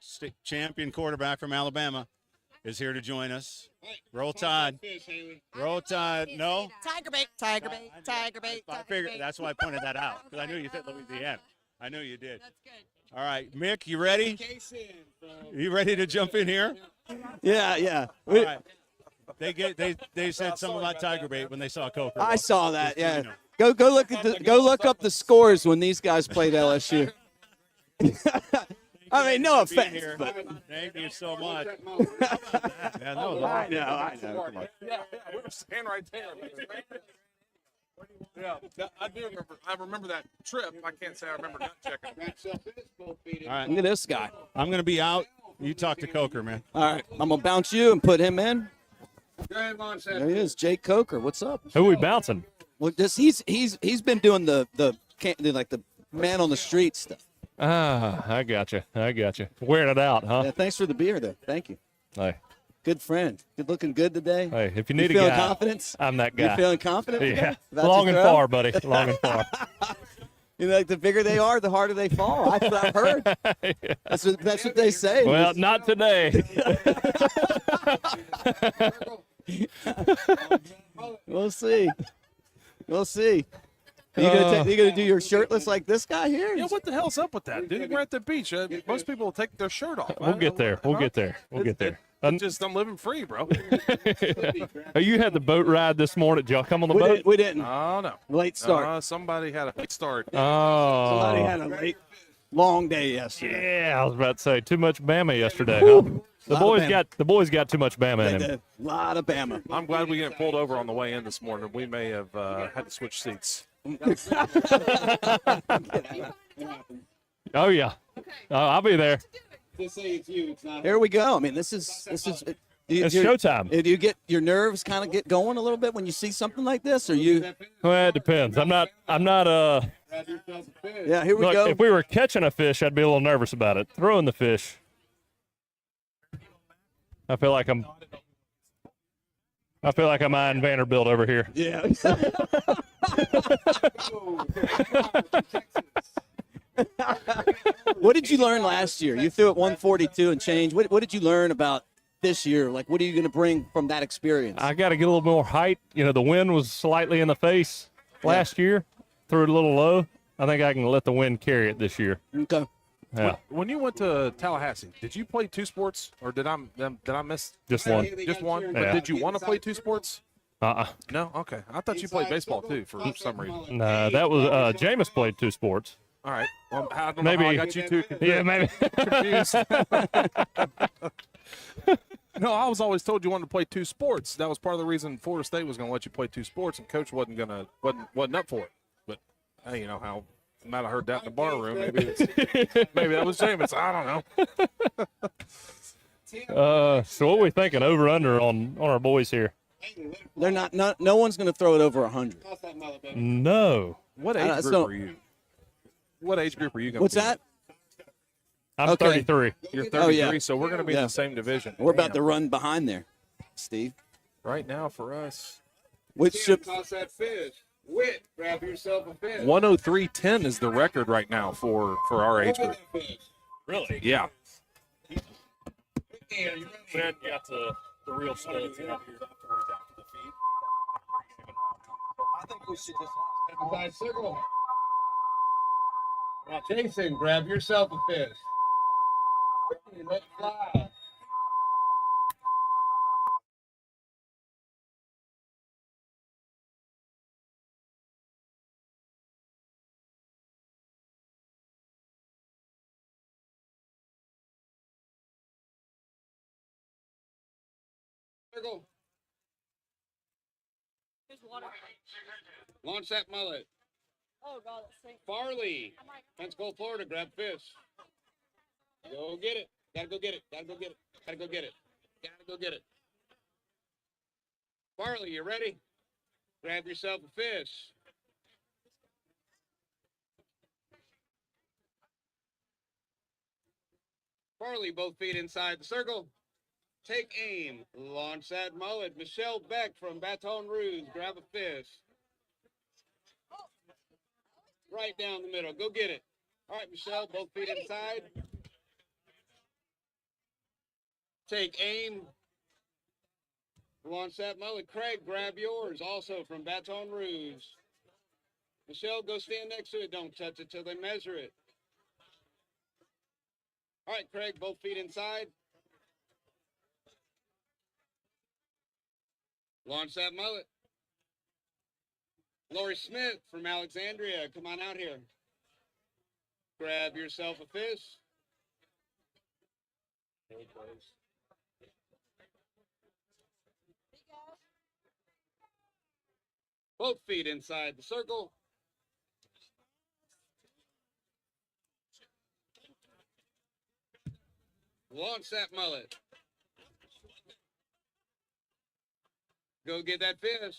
state champion quarterback from Alabama, is here to join us. Roll Tide. Roll Tide. No? Tiger bait, tiger bait, tiger bait. I figured that's why I pointed that out, because I knew you said Louisiana. I knew you did. That's good. All right, Mick, you ready? You ready to jump in here? Yeah. All right. They said something about tiger bait when they saw Coker. I saw that. Just so Yeah. you know. Go look up the scores when these guys played LSU. I mean, no Being offense, here. but Thank you so much. I I know. Come on. Yeah, we were standing right there. Yeah, I do remember. I remember that trip. I can't say I remember not checking. All right, Look at this guy. I'm going to be out. You talk to Coker, man. All right, I'm gonna bounce you and put him in. Go ahead, Mom. There he is, Jake Coker. What's up? Who we bouncing? Well, he's been doing the man on the street stuff. I got you. Wearing it out, huh? Yeah, thanks for the beer, though. Thank you. Hey, Good friend. Good looking good today. hey, if you need a feeling guy, confidence? I'm that You guy. feeling confident? Yeah, About long your and throw? far, buddy. Long and far. You know, like the bigger they are, the harder they fall. I've heard. Yeah. That's what they say. Well, not today. We'll see. We'll see. Are you gonna do your shirtless like this guy here? Yeah, what the hell's up with that, dude? We're at the beach. Most people will take their shirt off. We'll get there. We'll get there. We'll get there. I'm living free, bro. Oh, you had the boat ride this morning. Did y'all come on the boat? We didn't. Oh, no. Late start. Somebody had a late start. Oh. Somebody had a late, long day yesterday. Yeah, I was about to say too much Bama yesterday. Huh? The Lot of boys got too much Bama in They him. did. A lot of Bama. I'm glad we didn't pulled over on the way in this morning. We may have had to switch seats. Oh yeah. I'll be there. Just say it's you. It's not. Here we go. I mean, this is. It's showtime. Do you get your nerves kind of get going a little bit when you see something like this, or you? Well, it depends. I'm not. Yeah, here we Look, go. if we were catching a fish, I'd be a little nervous about it. Throwing the fish, I feel like I'm eyeing Vanderbilt over here. Yeah. What did you learn last year? You threw it 142 and change. What did you learn about this year? Like, what are you going to bring from that experience? I got to get a little more height. You know, the wind was slightly in the face last year. Threw it a little low. I think I can let the wind carry it this year. Okay. Yeah. When you went to Tallahassee, did you play two sports, or did I miss Just one. Just one? Yeah. But did you want to play two sports? Uh-uh. No. Okay. I thought you played baseball too for some reason. No, that was Jameis played two sports. All right. Well, I don't know Maybe how I got you two Yeah, maybe. confused. No, I was always told you wanted to play two sports. That was part of the reason Florida State was going to let you play two sports, and Coach wasn't up for it. But hey, you know how I might have heard that in the bar room. Maybe that was Jameis. I don't know. So what are we thinking over under on our boys here? They're not no one's going to throw it over 100. No. What age group are you? What age group are you going to What's that? I'm 33. You're 33, so we're going to be in the same division. We're about to run behind there, Steve. Right now for us. Toss that fish. Whit, grab yourself a fish. 103.10 is the record right now for our age group. Really? Yeah. Man, you got the real studs out here. I think we should just inside circle. Now, Jason, grab yourself a fish. Let fly. Circle. Launch that mullet. Oh, God, that's Farley. Pensacola, Florida, grab fish. Go get it. Gotta go get it. Gotta go get it. Gotta go get it. Gotta go get it. Farley, you ready? Grab yourself a fish. Farley, both feet inside the circle. Take aim. Launch that mullet. Michelle Beck from Baton Rouge. Grab a fish. Right down the middle. Go get it. All right, Michelle, both feet inside. Take aim. Launch that mullet. Craig, grab yours. Also from Baton Rouge. Michelle, go stand next to it. Don't touch it till they measure it. All right, Craig, both feet inside. Launch that mullet. Lori Smith from Alexandria, come on out here. Grab yourself a fish. Both feet inside the circle. Launch that mullet. Go get that fish.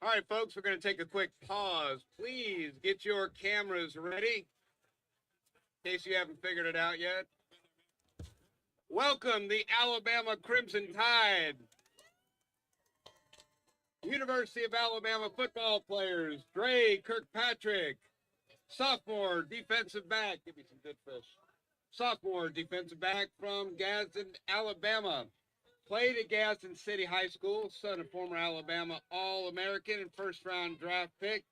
All right, folks, we're going to take a quick pause. Please get your cameras ready, in case you haven't figured it out yet. Welcome the Alabama Crimson Tide. University of Alabama football players, Dre Kirkpatrick, sophomore defensive back. Give me some good fish. Sophomore defensive back from Gadsden, Alabama. Played at Gadsden City High School, son of former Alabama All-American and first-round draft pick,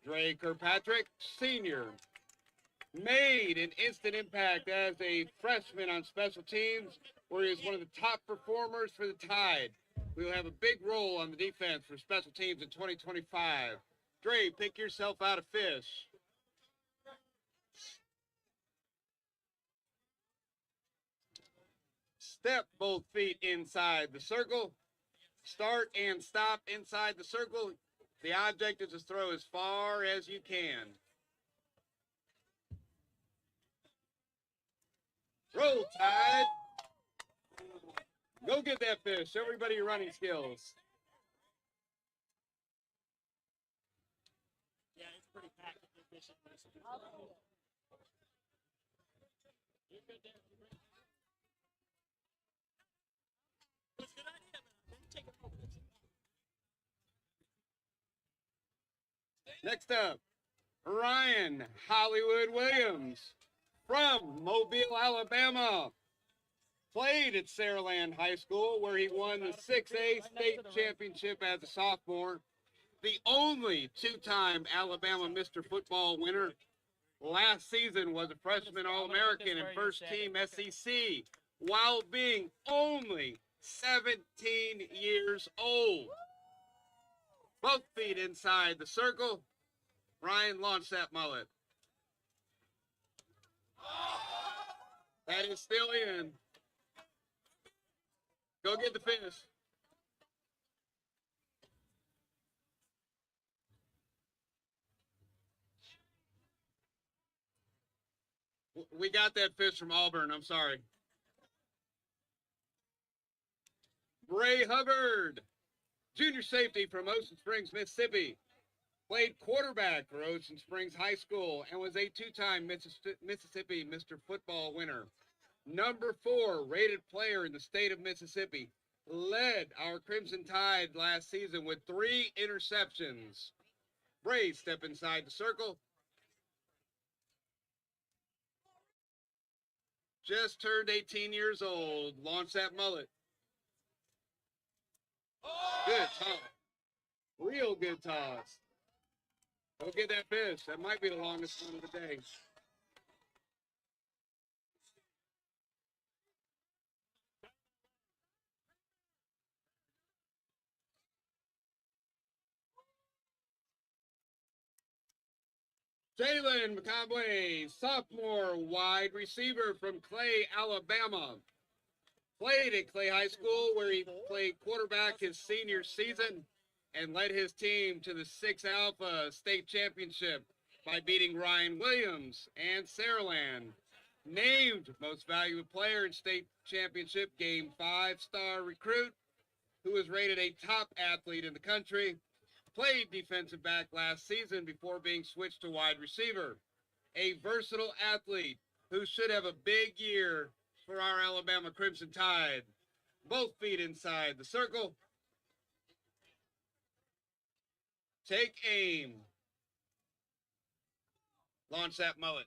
Dre Kirkpatrick, senior. Made an instant impact as a freshman on special teams, where he was one of the top performers for the Tide. We will have a big role on the defense for special teams in 2025. Dre, pick yourself out a fish. Step both feet inside the circle. Start and stop inside the circle. The object is to throw as far as you can. Roll Tide. Go get that fish. Show everybody your running skills. Yeah, it's pretty packed. It's a good idea, man. Next up, Ryan Hollywood Williams from Mobile, Alabama. Played at Saraland High School, where he won the 6A state championship as a sophomore. The only two-time Alabama Mr. Football winner. Last season was a freshman All-American and first-team SEC, while being only 17 years old. Both feet inside the circle. Ryan, launch that mullet. That is still in. Go get the fish. We got that fish from Auburn. I'm sorry. Bray Hubbard, junior safety from Ocean Springs, Mississippi. Played quarterback for Ocean Springs High School and was a two-time Mississippi Mr. Football winner. Number 4 rated player in the state of Mississippi. Led our Crimson Tide last season with 3 interceptions. Bray, step inside the circle. Just turned 18 years old. Launch that mullet. Good toss. Real good toss. Go get that fish. That might be the longest one of the day. Jalen McCobley, sophomore wide receiver from Clay, Alabama. Played at Clay High School, where he played quarterback his senior season and led his team to the 6 Alpha state championship by beating Ryan Williams and Saraland. Named most valuable player in state championship game, 5-star recruit who was rated a top athlete in the country. Played defensive back last season before being switched to wide receiver. A versatile athlete who should have a big year for our Alabama Crimson Tide. Both feet inside the circle. Take aim. Launch that mullet.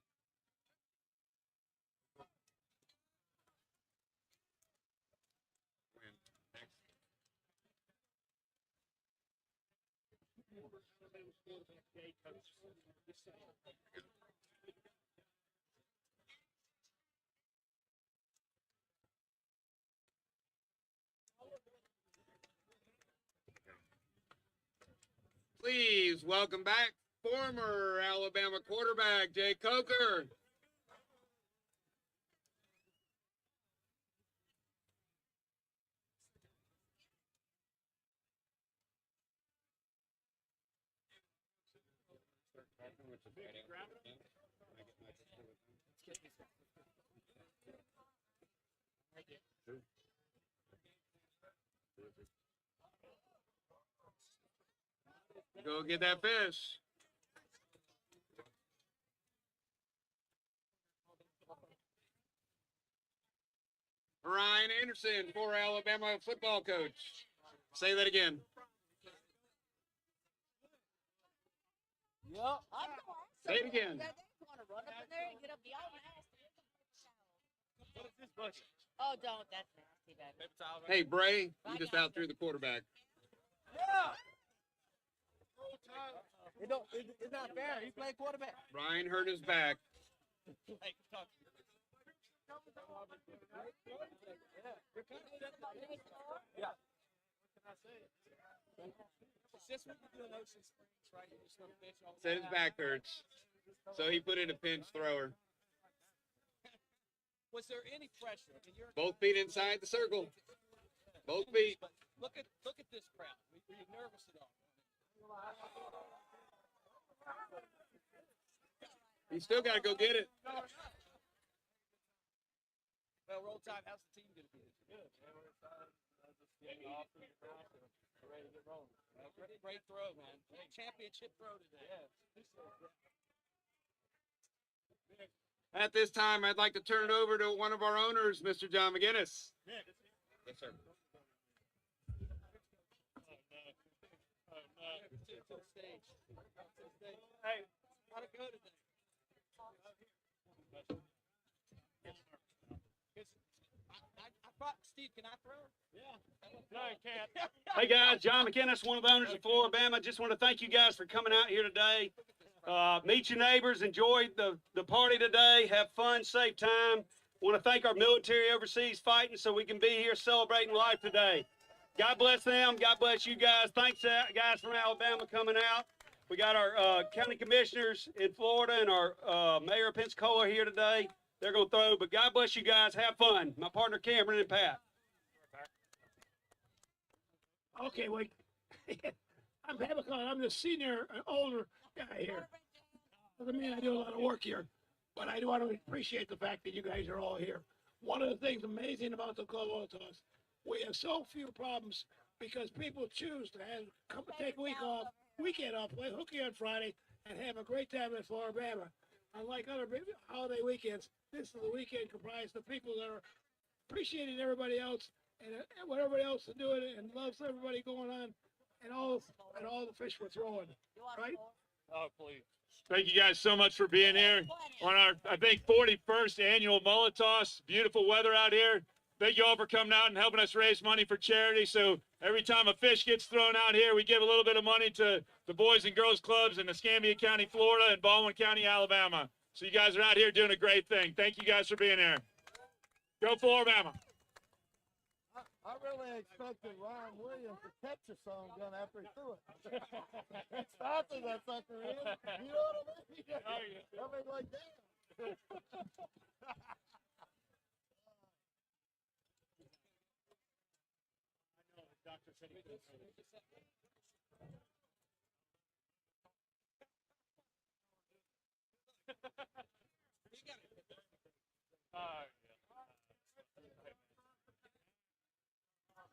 Please welcome back former Alabama quarterback Jay Coker. Go get that fish. Ryan Anderson, former Alabama football coach. Say that again. Yep. Say it again. Oh, don't. That's nasty, baby. Hey, Bray, you just out threw the quarterback. Yeah. It's not fair. He's playing quarterback. Ryan hurt his back. Yeah. What can I say? It's just when you do an Ocean Springs, right? You're just going to fish all the Said his back hurts. So he put in a pinch thrower. Was there any pressure? I mean, Both feet inside the circle. Both feet. But look at this crowd. Were you nervous at all? You still got to go get it. Well, roll tide. How's the team going to be? Good. Man, we're excited. Just getting off the ground. We're ready to get rolling. Great throw, man. Championship throw today. At this time, I'd like to turn it over to one of our owners, Mr. John McGinnis. Yes, sir. Hey, how'd it go today? Steve, can I throw? Yeah. No, you can't. Hey guys, John McInnes, one of the owners of Flora-Bama. Just want to thank you guys for coming out here today. Meet your neighbors, enjoy the party today, have fun, save time. Want to thank our military overseas fighting so we can be here celebrating life today. God bless them. God bless you guys. Thanks, guys from Alabama coming out. We got our county commissioners in Florida and our mayor of Pensacola here today. They're going to throw, but God bless you guys. Have fun. My partner Cameron and Pat. Okay, wait. I'm Babacon. I'm the senior, older guy here. Doesn't mean I do a lot of work here, but I do want to appreciate the fact that you guys are all here. One of the things amazing about the Mullet Toss, we have so few problems because people choose to take a weekend off, play hooky on Friday, and have a great time at Flora-Bama. Unlike other holiday weekends, this is the weekend comprised of people that are appreciating everybody else and what everybody else is doing and loves everybody going on and all the fish we're throwing, right? Oh, please. Thank you guys so much for being here on our, I think, 41st annual Mullet Toss. Beautiful weather out here. Thank you all for coming out and helping us raise money for charity. So every time a fish gets thrown out here, we give a little bit of money to the Boys and Girls Clubs in Escambia County, Florida, and Baldwin County, Alabama. So you guys are out here doing a great thing. Thank you guys for being here. Go Flora-Bama. I really expected Ryan Williams to catch a song gun after he threw it. It's faster that sucker is. You know what I mean? I mean, like, damn. Doctor said he could.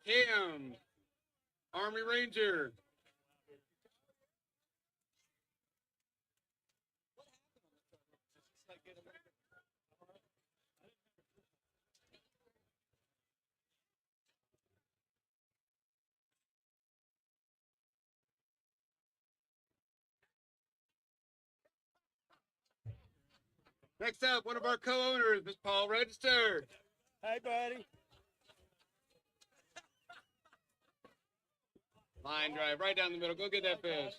Cam, Army Ranger. Next up, one of our co-owners, Mr. Paul Register. Hey, buddy. Line drive right down the middle. Go get that fish.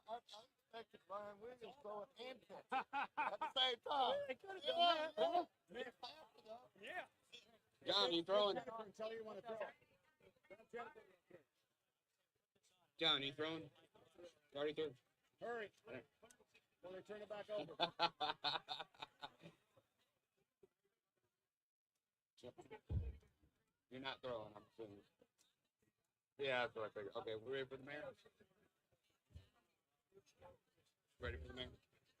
I expected Ryan Williams throwing and catch at the same time. Yeah. John, you throwing? John, you throwing? You already threw. Hurry. We'll turn it back over. You're not throwing, I'm assuming. Yeah, that's what I figured. Okay, we're ready for the mayor? Ready for the mayor?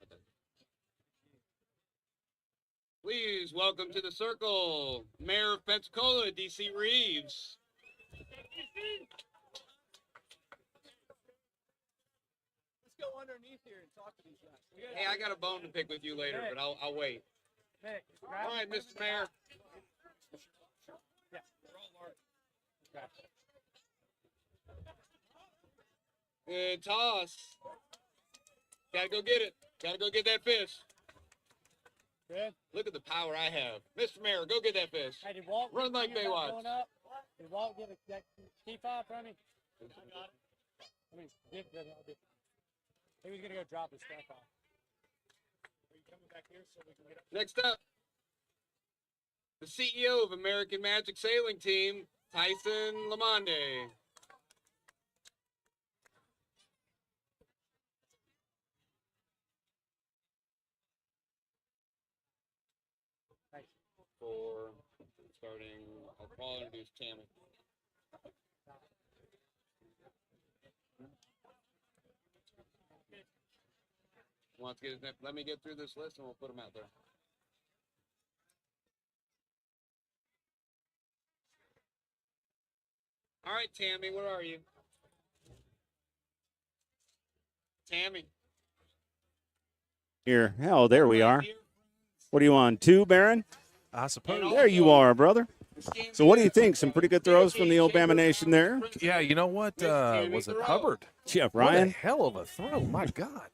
Okay. Please welcome to the circle, Mayor of Pensacola, D.C. Reeves. Let's go underneath here and talk to these guys. Hey, I got a bone to pick with you later, but I'll wait. All right, Mr. Mayor. And toss. Gotta go get it. Gotta go get that fish. Good. Look at the power I have. Mr. Mayor, go get that fish. Hey, did Walt Run like Baywatch. going up? Did Walt get that T5 from me? I got it. I mean, he was going to go drop his stuff off. Are you coming back here so we can get up? Next up, the CEO of American Magic Sailing Team, Tyson Lamonde. For starting, I'll introduce Tammy. Wants to get his name. Let me get through this list and we'll put them out there. All right, Tammy, where are you? Tammy. Here. Oh, there we are. What are you on? 2, Baron? I suppose. There you are, brother. So what do you think? Some pretty good throws from the old Bama Nation there. Yeah, you know what? Was it Hubbard? Yeah, What a Ryan. hell of a throw. My God.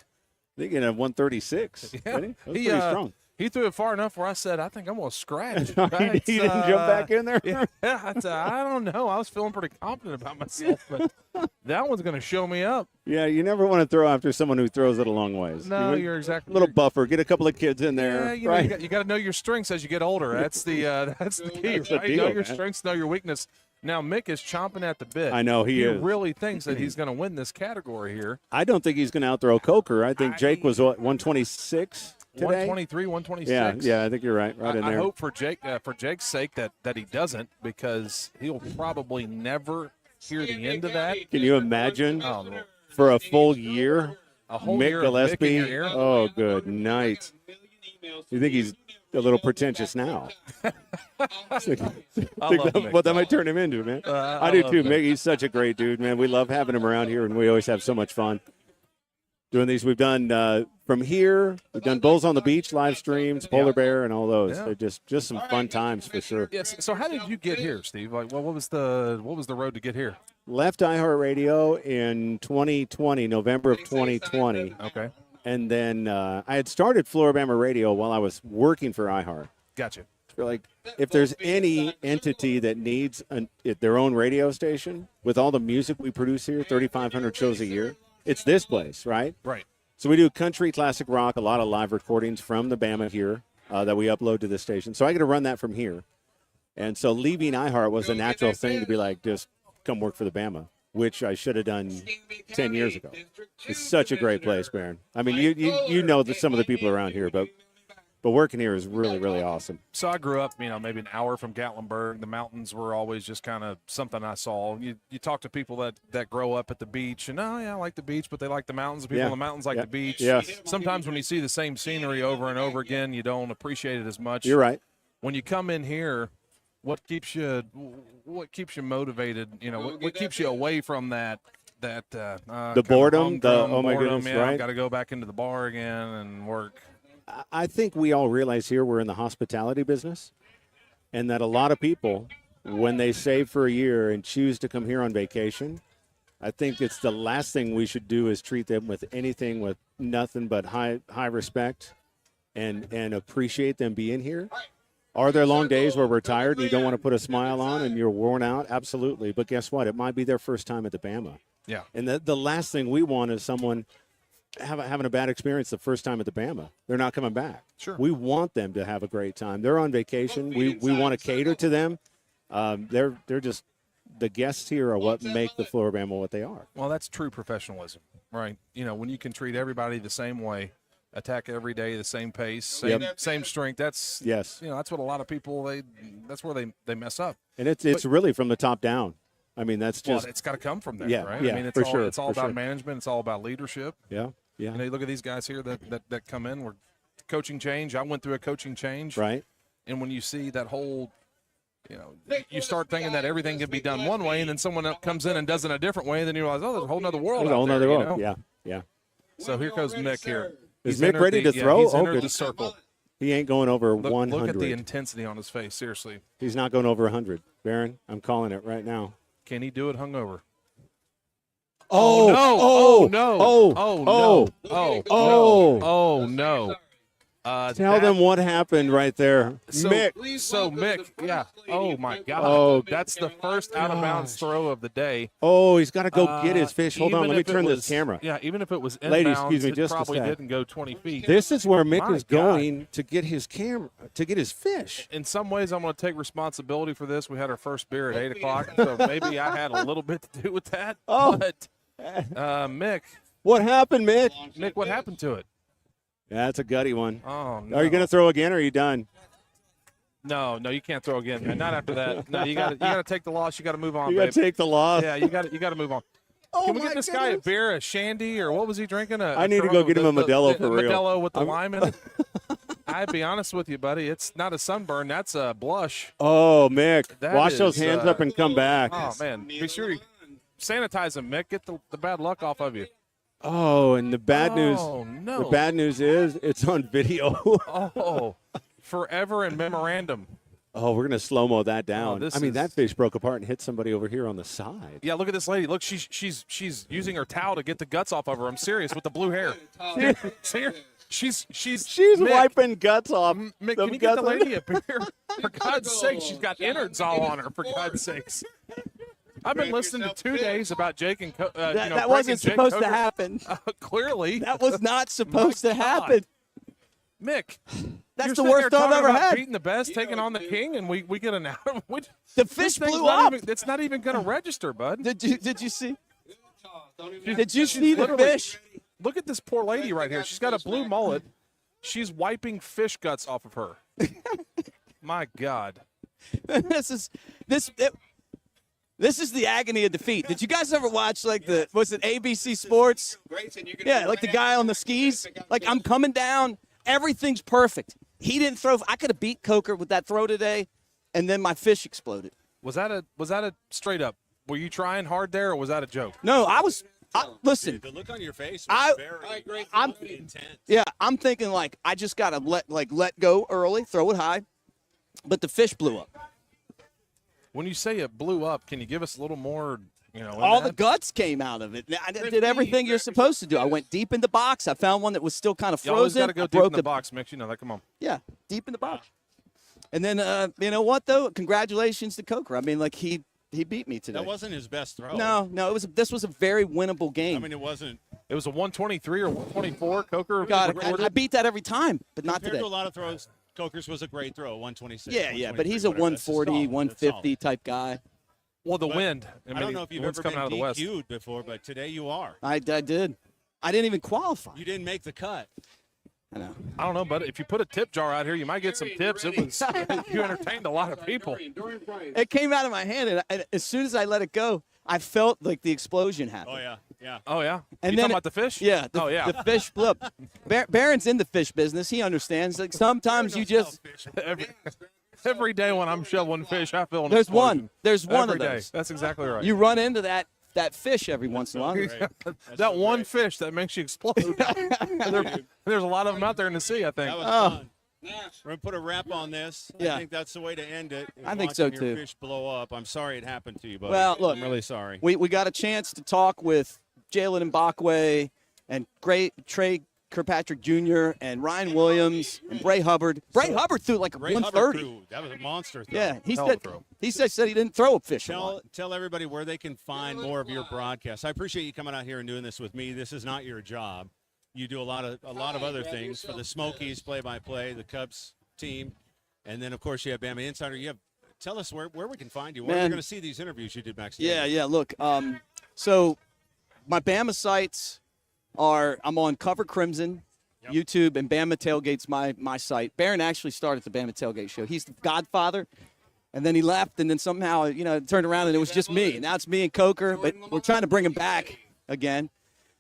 Thinking of 136. Yeah. That was pretty strong. He threw it far enough where I said, I think I'm going to scratch. He didn't jump back in there? Yeah, I don't know. I was feeling pretty confident about myself, but that one's going to show me up. Yeah, you never want to throw after someone who throws it a long ways. No, you're exactly a little buffer. Get a couple of kids in there. Yeah, right? you got to know your strengths as you get older. That's the key. That's the Right? deal, Know your man. strengths, know your weakness. Now Mick is chomping at the bit. I know he is. really thinks that he's going to win this category here. I don't think he's going to outthrow Coker. I think Jake was, what, 126 today? 123, 126. Yeah, I think you're right. Right in I there. hope for Jake's sake that he doesn't, because he'll probably never hear the end of that. Can you imagine Oh, no. for a full year? A whole Mick year of Mick in Gillespie. your ear? Oh, good night. You think he's a little pretentious now? What that might turn him into, man. I do love too. Mick. Mick, he's such a great dude, man. We love having him around here, and we always have so much fun doing these. We've done from here. We've done Bulls on the Beach live streams, Polar Bear, and all those. Yeah. They're just some fun times for sure. Yes. So how did you get here, Steve? Like, what was the road to get here? Left iHeartRadio in 2020, November of 2020. Okay. And then I had started Flora-Bama Radio while I was working for iHeart. Gotcha. Feel like if there's any entity that needs their own radio station with all the music we produce here, 3,500 shows a year, it's this place, right? Right. So we do country, classic rock, a lot of live recordings from the Bama here that we upload to the station. So I get to run that from here. And so leaving iHeart was a natural thing to be like, just come work for the Bama, which I should have done 10 years ago. It's such a great place, Baron. I mean, you know some of the people around here, but working here is really, really awesome. So I grew up, maybe an hour from Gatlinburg. The mountains were always just kind of something I saw. You talk to people that grow up at the beach, and I like the beach, but they like the mountains. People in the mountains like the beach. Yes. Sometimes when you see the same scenery over and over again, you don't appreciate it as much. You're right. When you come in here, what keeps you motivated? What keeps you away from that The boredom, oh my goodness, yeah, right? I've got to go back into the bar again and work. I think we all realize here we're in the hospitality business, and that a lot of people, when they save for a year and choose to come here on vacation, I think it's the last thing we should do is treat them with anything with nothing but high respect and appreciate them being here. Are there long days where we're tired and you don't want to put a smile on and you're worn out? Absolutely. But guess what? It might be their first time at the Bama. Yeah. And the last thing we want is someone having a bad experience the first time at the Bama. They're not coming back. Sure. We want them to have a great time. They're on vacation. We want to cater to them. They're just the guests here are what make the Flora-Bama what they are. Well, that's true professionalism, right? When you can treat everybody the same way, attack every day the same pace, same strength. That's that's what a lot of people that's where they mess up. And it's really from the top down. I mean, that's just it's got to come from there, yeah, right? Yeah, I mean, it's for all sure, it's all for about sure. management. It's all about leadership. Yeah. You look at these guys here that come in. We're coaching change. I went through a coaching change, right? And when you see that whole, you start thinking that everything can be done one way, and then someone else comes in and does it a different way, and then you realize, oh, there's a whole other world. There's a out whole there, other you world. know? Yeah. So here goes Mick here. Is He's Mick entered ready to throw? He's entered good. the circle. He ain't going over 100. Look at the intensity on his face. Seriously, he's not going over 100. Baron, I'm calling it right now. Can he do it hungover? Oh no! Oh no! Oh Oh oh no! Oh oh! Oh no! Tell them what happened right there, Mick. Mick, yeah. Oh my God! Oh, that's the first out of bounds throw of the day. Oh, he's got to go get his fish. Hold on, Even let me if it turn was- this camera. Yeah, even if it was inbounds, Ladies, excuse me, just it a probably sec. didn't go 20 feet. This is where Mick My is God. going to get his camera, to get his fish. In some ways, I'm going to take responsibility for this. We had our first beer at 8 o'clock, so maybe I had a little bit to do with that. Oh. But, Mick. What happened, Mick? Mick, what happened to it? Yeah, that's a gutty one. Oh, no. Are you going to throw again, or are you done? No, you can't throw again, man. Not after that. No, you got to take the loss. You got to move on. You got to babe. take the loss. Yeah, you got to move on. Oh, Can we my get this guy a goodness. beer, a shandy, or what was he drinking? I need to go get him a Modelo for real. Modelo with the I'm- lime in it. I'd be honest with you, buddy. It's not a sunburn. That's a blush. Oh, Mick, That wash is, those hands up and come back. Oh, man. Be sure you sanitize them, Mick. Get the bad luck off of you. Oh, and the bad news. Oh, no. The bad news is it's on video. Oh, forever in memorandum. Oh, we're gonna slow-mo that down. this I mean, is- that fish broke apart and hit somebody over here on the side. Yeah, look at this lady. Look, she's using her towel to get the guts off of her. I'm serious with the blue hair. She's Mick, wiping guts off. Mick, them can you get the guts- lady a beer? For God's sake, she's got innards all on her. For God's sakes. I've been listening to 2 days about Jake and That wasn't supposed to happen. Clearly, That was not supposed to God. happen. Mick, That's you're the sitting worst there throw I've talking ever about had. Beating the best, taking on the king, and we get an hour. The fish blew up. It's not even going to register, bud. Did you see? She's- Did you she's see the literally- fish? Look at this poor lady right here. She's got a blue mullet. She's wiping fish guts off of her. My God. This is the agony of defeat. Did you guys ever watch was it ABC Sports? Yeah, like the guy on the skis. Like I'm coming down, everything's perfect. He didn't throw. I could have beat Coker with that throw today, and then my fish exploded. Was that a straight up? Were you trying hard there, or was that a joke? No, listen. The look on your face was I'm intense. Yeah, I'm thinking like I just gotta let go early, throw it high, but the fish blew up. When you say it blew up, can you give us a little more? All the guts came out of it. I did everything you're supposed to do. I went deep in the box. I found one that was still kind of You always frozen. got to go I deep in broke the box, Mick. You know that. Come on. Yeah, deep in the box. And then you know what though? Congratulations to Coker. I mean, like he beat me today. That wasn't his best throw. No, this was a very winnable game. I mean, it wasn't. It was a 123 or 124. Coker. God, recorded. I beat that every time, but not Compared today. to a lot of throws, Coker's was a great throw, 126. Yeah, but he's a 140, 150 type guy. Well, the But wind. I don't know if you've ever been DQ'd before, but today you are. I did. I didn't even qualify. You didn't make the cut. I know. I don't know, but if you put a tip jar out here, you might get some tips. It was you entertained a lot of people. It came out of my hand, and as soon as I let it go, I felt like the explosion happened. Oh, yeah. Oh yeah. And you then talking about the fish? Yeah. The fish blew up. Barron's in the fish business. He understands. Like sometimes you just Every day when I'm shoveling fish, I feel an There's explosion. one. There's one Every of day. those. That's exactly right. You run into that fish every once in a while. That one fish that makes you explode. There's a lot of them out there in the sea, I think. That was fun. We're going to put a wrap on this. Yeah. I think that's the way to end it. I think so, Watching your too. fish blow up. I'm sorry it happened to you, buddy. Well, look, I'm really sorry. We got a chance to talk with Jalen Mbakwe and Trey Kirkpatrick Jr. and Ryan Williams and Bray Hubbard. Bray Hubbard threw like a Ray Hubbard 130. threw. That was a monster throw. Yeah, he said he didn't throw a fish a lot. Tell everybody where they can find more of your broadcasts. I appreciate you coming out here and doing this with me. This is not your job. You do a lot of other things for the Smokies, play-by-play, the Cubs team, and then of course you have Bama Insider. Tell us where we can find you. Where we're going to see these interviews you did backstage. Yeah. Look, so my Bama sites I'm on Cover Crimson, YouTube, and Bama Tailgate's my site. Barron actually started the Bama Tailgate show. He's the godfather, and then he left, and then somehow it turned around and it was just me. And now it's me and Coker, but we're trying to bring him back again.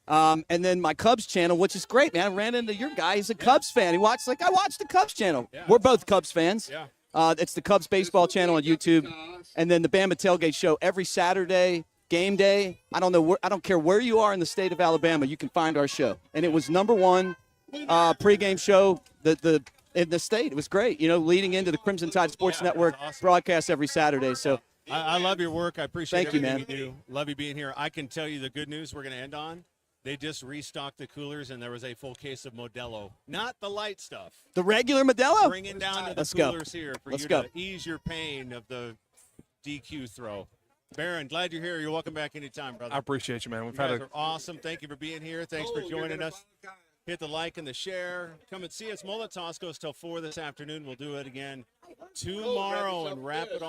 And then my Cubs channel, which is great, man. I ran into your guy. He's a Cubs fan. I watched the Cubs channel. Yeah. We're both Cubs fans. Yeah. It's the Cubs baseball channel on YouTube, and then the Bama Tailgate show every Saturday. Game day. I don't care where you are in the state of Alabama. You can find our show, and it was #1 pregame show in the state. It was great. Leading into the Crimson Tide Sports Network broadcast every Saturday. So I love your work. I appreciate Thank you, everything man. you do. Love you being here. I can tell you the good news we're going to end on. They just restocked the coolers, and there was a full case of Modelo. Not the light stuff. the regular Modelo. Bringing down to the Let's go. coolers here for Let's you go. to ease your pain of the DQ throw. Barron, glad you're here. You're welcome back anytime, brother. I appreciate you, man. You guys are awesome. Thank you for being here. Thanks for joining us. Hit the like and the share. Come and see us. Mullet Toss goes till 4 this afternoon. We'll do it again tomorrow and wrap it all.